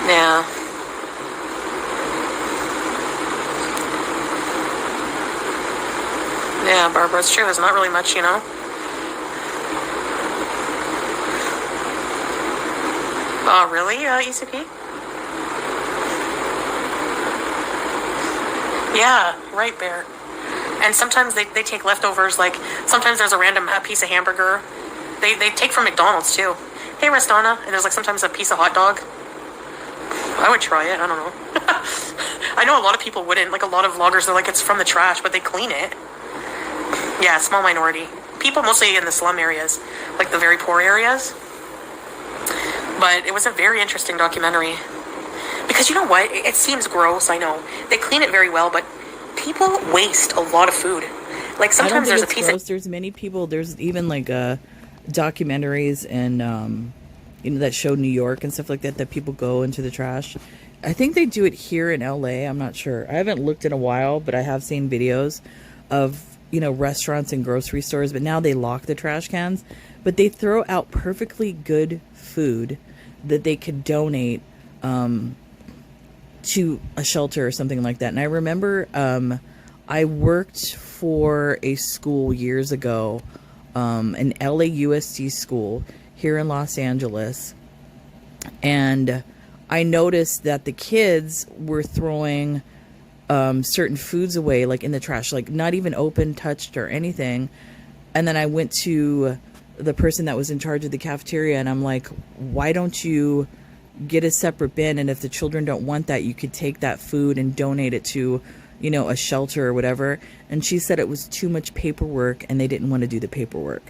Yeah. Yeah, Barbara, it's true. There's not really much, you know? Oh, really, ECP? Yeah, right, Bear. And sometimes they take leftovers, like, sometimes there's a random piece of hamburger. They take from McDonald's, too. Hey, Restana, and there's, like, sometimes a piece of hot dog. I would try it, I don't know. I know a lot of people wouldn't. Like, a lot of vloggers, they're like, it's from the trash, but they clean it. Yeah, small minority. People mostly in the slum areas, like the very poor areas. But it was a very interesting documentary. Because you know what? It seems gross, I know. They clean it very well, but people waste a lot of food. Like sometimes there's a piece gross. There's many people. There's even like documentaries and that show New York and stuff like that people go into the trash. I think they do it here in LA. I'm not sure. I haven't looked in a while, but I have seen videos of restaurants and grocery stores, but now they lock the trash cans, but they throw out perfectly good food that they could donate to a shelter or something like that. And I remember I worked for a school years ago, an LAUSD school here in Los Angeles, and I noticed that the kids were throwing certain foods away, like in the trash, like not even open, touched, or anything. And then I went to the person that was in charge of the cafeteria, and I'm like, why don't you get a separate bin? And if the children don't want that, you could take that food and donate it to, a shelter or whatever. And she said it was too much paperwork and they didn't want to do the paperwork.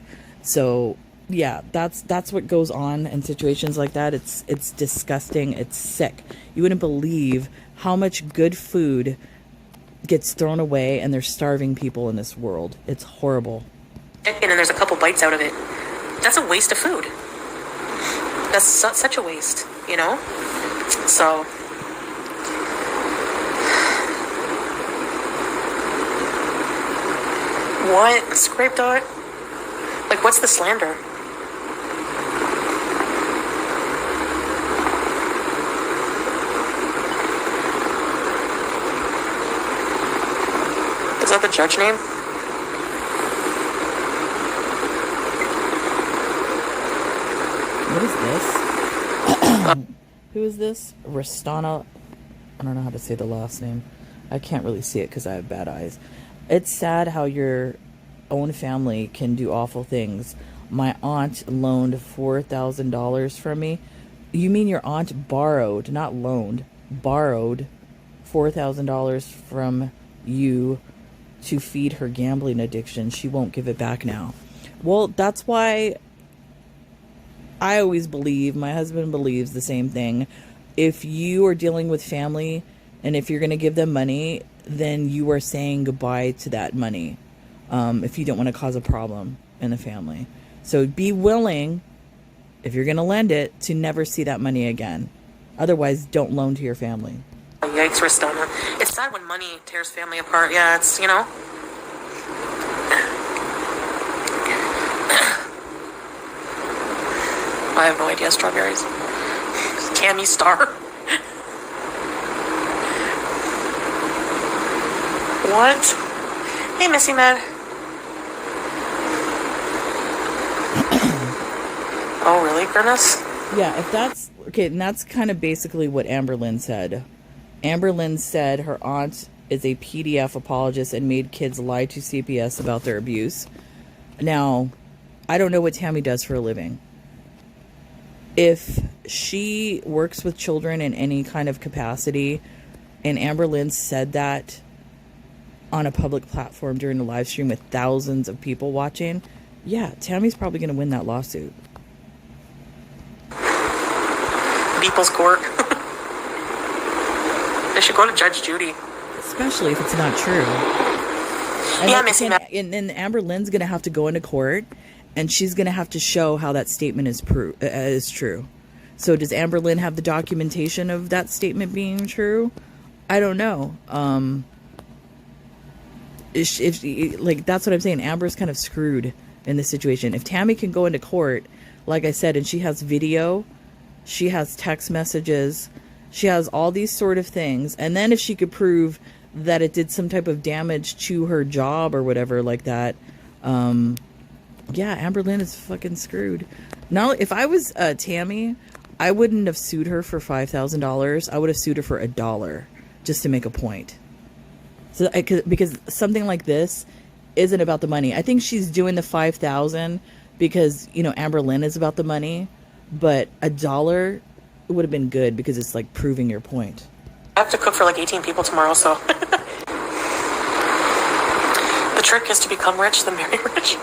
So yeah, that's what goes on in situations like that. It's disgusting. It's sick. You wouldn't believe how much good food gets thrown away, and there's starving people in this world. It's horrible. And then there's a couple bites out of it. That's a waste of food. That's such a waste, So, what? Scrape dot? Like, what's the slander? Is that the judge name? What is this? Who is this? Rastana. I don't know how to say the last name. I can't really see it because I have bad eyes. It's sad how your own family can do awful things. My aunt loaned $4,000 from me. You mean your aunt borrowed, not loaned, borrowed $4,000 from you to feed her gambling addiction. She won't give it back now. Well, that's why I always believe, my husband believes the same thing. If you are dealing with family and if you're going to give them money, then you are saying goodbye to that money. If you don't want to cause a problem in the family. So be willing, if you're going to lend it, to never see that money again. Otherwise, don't loan to your family. Yikes, Rastana. It's sad when money tears family apart. Yeah, it's, I have no idea. Strawberries. Cammy Star. What? Hey, Missy Mad. Oh, really, Grimace? Yeah, if that's... Okay, and that's kind of basically what Amber Lynn said. Amber Lynn said her aunt is a PDF apologist and made kids lie to CPS about their abuse. Now, I don't know what Tammy does for a living. If she works with children in any kind of capacity, and Amber Lynn said that on a public platform during a live stream with thousands of people watching, yeah, Tammy's probably going to win that lawsuit. People's Court. They should go to Judge Judy. Especially if it's not true. And yeah, Missy. And then Amber Lynn's going to have to go into court, and she's going to have to show how that statement is true. So does Amber Lynn have the documentation of that statement being true? I don't know. If that's what I'm saying. Amber's kind of screwed in this situation. If Tammy can go into court, like I said, and she has video, she has text messages, she has all these sort of things, and then if she could prove that it did some type of damage to her job or whatever like that, yeah, Amber Lynn is fucking screwed. Now, if I was Tammy, I wouldn't have sued her for $5,000. I would have sued her for $1 just to make a point. So because something like this isn't about the money. I think she's doing the $5,000 because, Amber Lynn is about the money, but $1 would have been good because it's like proving your point. I have to cook for like 18 people tomorrow, so. The trick is to become rich, then marry rich.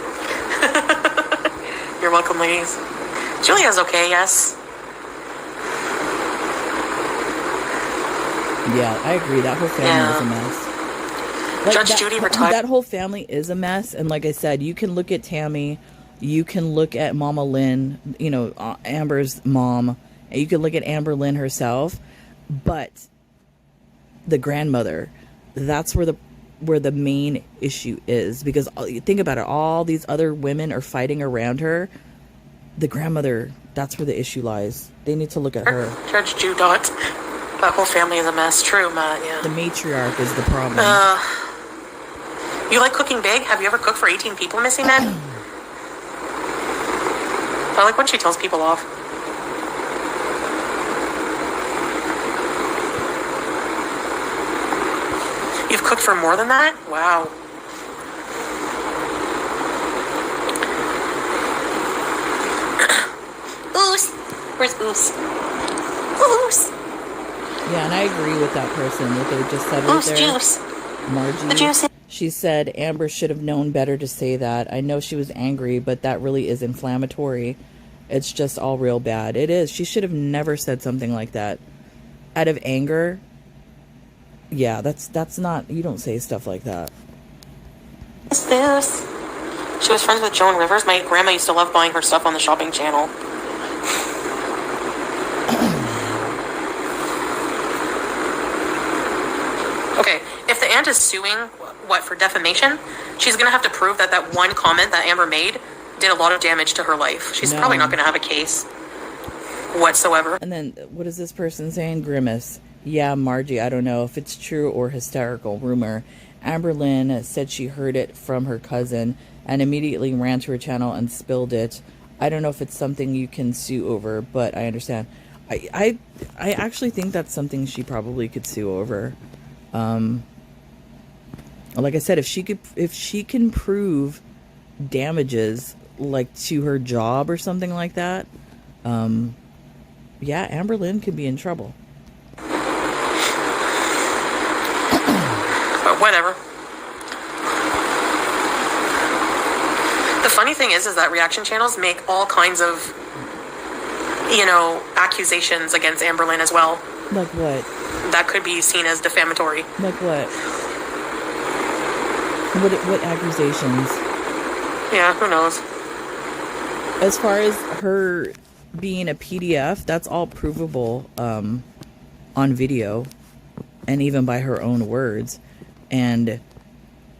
You're welcome, ladies. Julia's okay, yes. Yeah, I agree. That whole family is a mess. Judge Judy retired. That whole family is a mess. And like I said, you can look at Tammy, you can look at Mama Lynn, Amber's mom, and you can look at Amber Lynn herself. But the grandmother, that's where where the main issue is, because think about it, all these other women are fighting around her. The grandmother, that's where the issue lies. They need to look at her. Judge Judot. That whole family is a mess. True, Matt, yeah. The matriarch is the problem. You like cooking big? Have you ever cooked for 18 people, Missy Med? I like when she tells people off. You've cooked for more than that? Wow. Oos. Where's Oos? Oos. Yeah, and I agree with that person, what they just said right Oos there. juice. Margie. The juice. She said Amber should have known better to say that. I know she was angry, but that really is inflammatory. It's just all real bad. It is. She should have never said something like that. Out of anger. Yeah, that's not, you don't say stuff like that. What's this? She was friends with Joan Rivers. My grandma used to love buying her stuff on the shopping channel. Okay, if the aunt is suing, what, for defamation? She's going to have to prove that that one comment that Amber made did a lot of damage to her life. She's probably not going to have a case whatsoever. And then, what is this person saying? Grimace. Yeah, Margie, I don't know if it's true or hysterical rumor. Amber Lynn said she heard it from her cousin and immediately ran to her channel and spilled it. I don't know if it's something you can sue over, but I understand. I actually think that's something she probably could sue over. Like I said, if she can prove damages like to her job or something like that, yeah, Amber Lynn could be in trouble. But whatever. The funny thing is that reaction channels make all kinds of, accusations against Amber Lynn as well. Like what? That could be seen as defamatory. Like what? What accusations? Yeah, who knows? As far as her being a PDF, that's all provable on video and even by her own words. And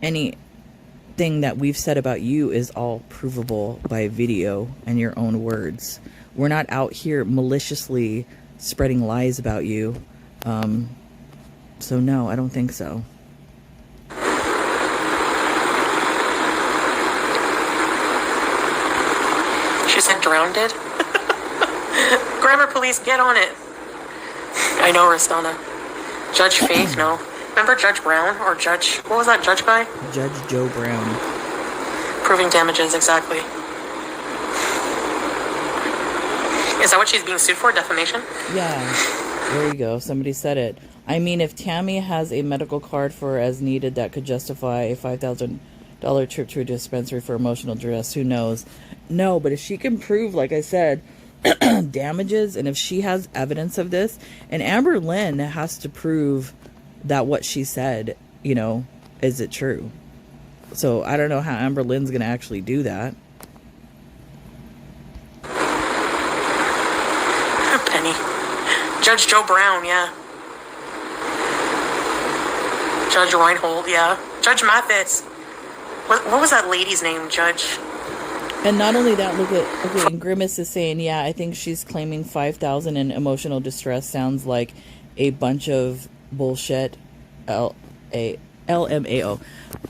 anything that we've said about you is all provable by video and your own words. We're not out here maliciously spreading lies about you. So no, I don't think so. She said drowned. Grammar police, get on it. I know, Ristana. Judge Faith, no. Remember Judge Brown? Or Judge... What was that Judge guy? Judge Joe Brown. Proving damages, exactly. Is that what she's being sued for? Defamation? Yeah. There you go. Somebody said it. I mean, if Tammy has a medical card for as needed that could justify a $5,000 trip to a dispensary for emotional distress, who knows? No, but if she can prove, like I said, damages, and if she has evidence of this, and Amber Lynn has to prove that what she said, is it true? So I don't know how Amber Lynn's going to actually do that. Penny. Judge Joe Brown, yeah. Judge Reinhold, yeah. Judge Mathis. What was that lady's name, Judge? And not only that, look at and Grimace is saying, yeah, I think she's claiming $5,000 in emotional distress. Sounds like a bunch of bullshit. LMAO.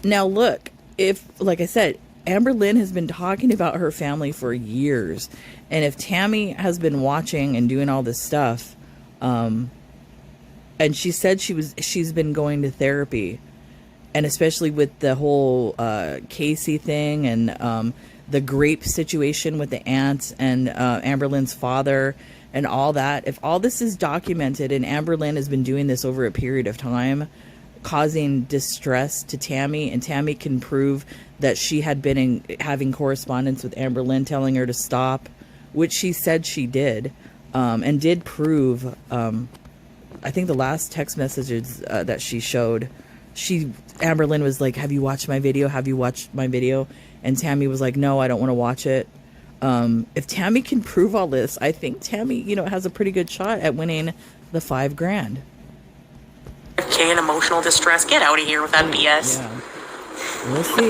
Now look, if, like I said, Amber Lynn has been talking about her family for years, and if Tammy has been watching and doing all this stuff, and she said she's been going to therapy, and especially with the whole Casey thing and the grape situation with the aunt and Amber Lynn's father and all that, if all this is documented and Amber Lynn has been doing this over a period of time, causing distress to Tammy, and Tammy can prove that she had been having correspondence with Amber Lynn telling her to stop, which she said she did, and did prove, I think the last text messages that she showed, Amber Lynn was like, have you watched my video? Have you watched my video? And Tammy was like, no, I don't want to watch it. If Tammy can prove all this, I think Tammy, has a pretty good shot at winning the $5,000. 5K in emotional distress. Get out of here with that BS. Yeah. We'll see.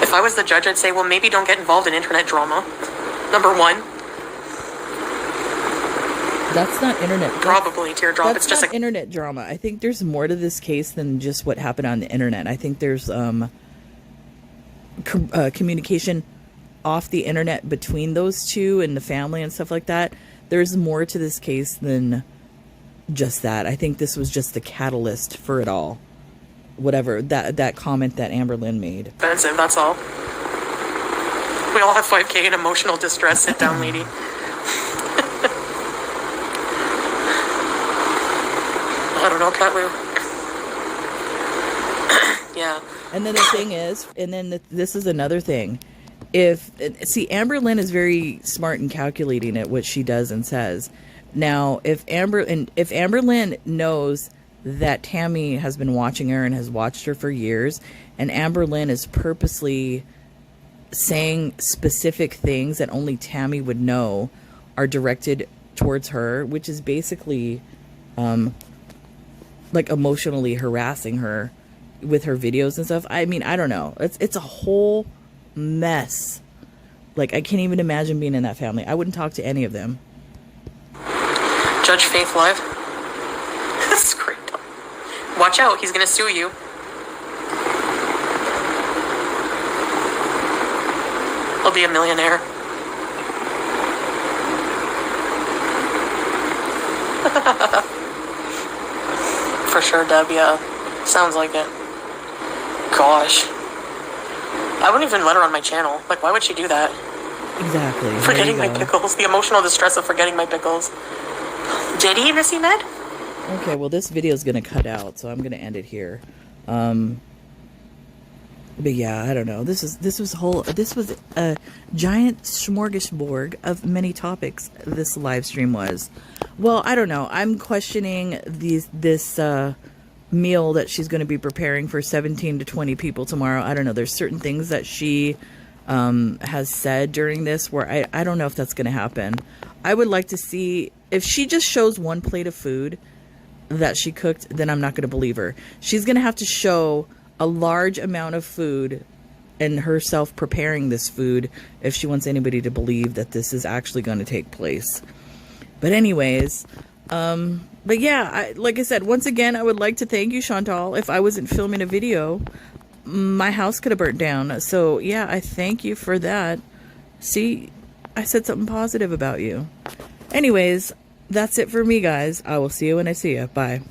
If I was the judge, I'd say, well, maybe don't get involved in internet drama. Number one. That's not internet. Probably teardrop. That's It's just not internet drama. I think there's more to this case than just what happened on the internet. I think there's communication off the internet between those two and the family and stuff like that. There's more to this case than just that. I think this was just the catalyst for it all. Whatever that comment that Amber Lynn made. expensive, that's all. We all have 5K in emotional distress. Sit down, lady. I don't know, Catwoo. Yeah. And then the thing is, this is another thing. Amber Lynn is very smart in calculating at what she does and says. Now, if Amber Lynn knows that Tammy has been watching her and has watched her for years, and Amber Lynn is purposely saying specific things that only Tammy would know are directed towards her, which is basically like emotionally harassing her with her videos and stuff. I mean, I don't know. It's a whole mess. Like, I can't even imagine being in that family. I wouldn't talk to any of them. Judge Faith Live. This is great. Watch out, he's gonna sue you. He'll be a millionaire. For sure, Deb, yeah. Sounds like it. Gosh. I wouldn't even let her on my channel. Like, why would she do that? Exactly. Forgetting my pickles. The emotional distress of forgetting my pickles. Did he, Missy Med? Okay, well, this video is going to cut out, so I'm going to end it here. But yeah, I don't know. This was a giant smorgasbord of many topics. This live stream was. Well, I don't know. I'm questioning this meal that she's going to be preparing for 17 to 20 people tomorrow. I don't know. There's certain things that she has said during this where I don't know if that's going to happen. I would like to see if she just shows one plate of food that she cooked, then I'm not going to believe her. She's going to have to show a large amount of food and herself preparing this food if she wants anybody to believe that this is actually going to take place. But anyways, but yeah, like I said, once again, I would like to thank you, Chantal. If I wasn't filming a video, my house could have burnt down. So yeah, I thank you for that. See, I said something positive about you. Anyways, that's it for me, guys. I will see you when I see you. Bye.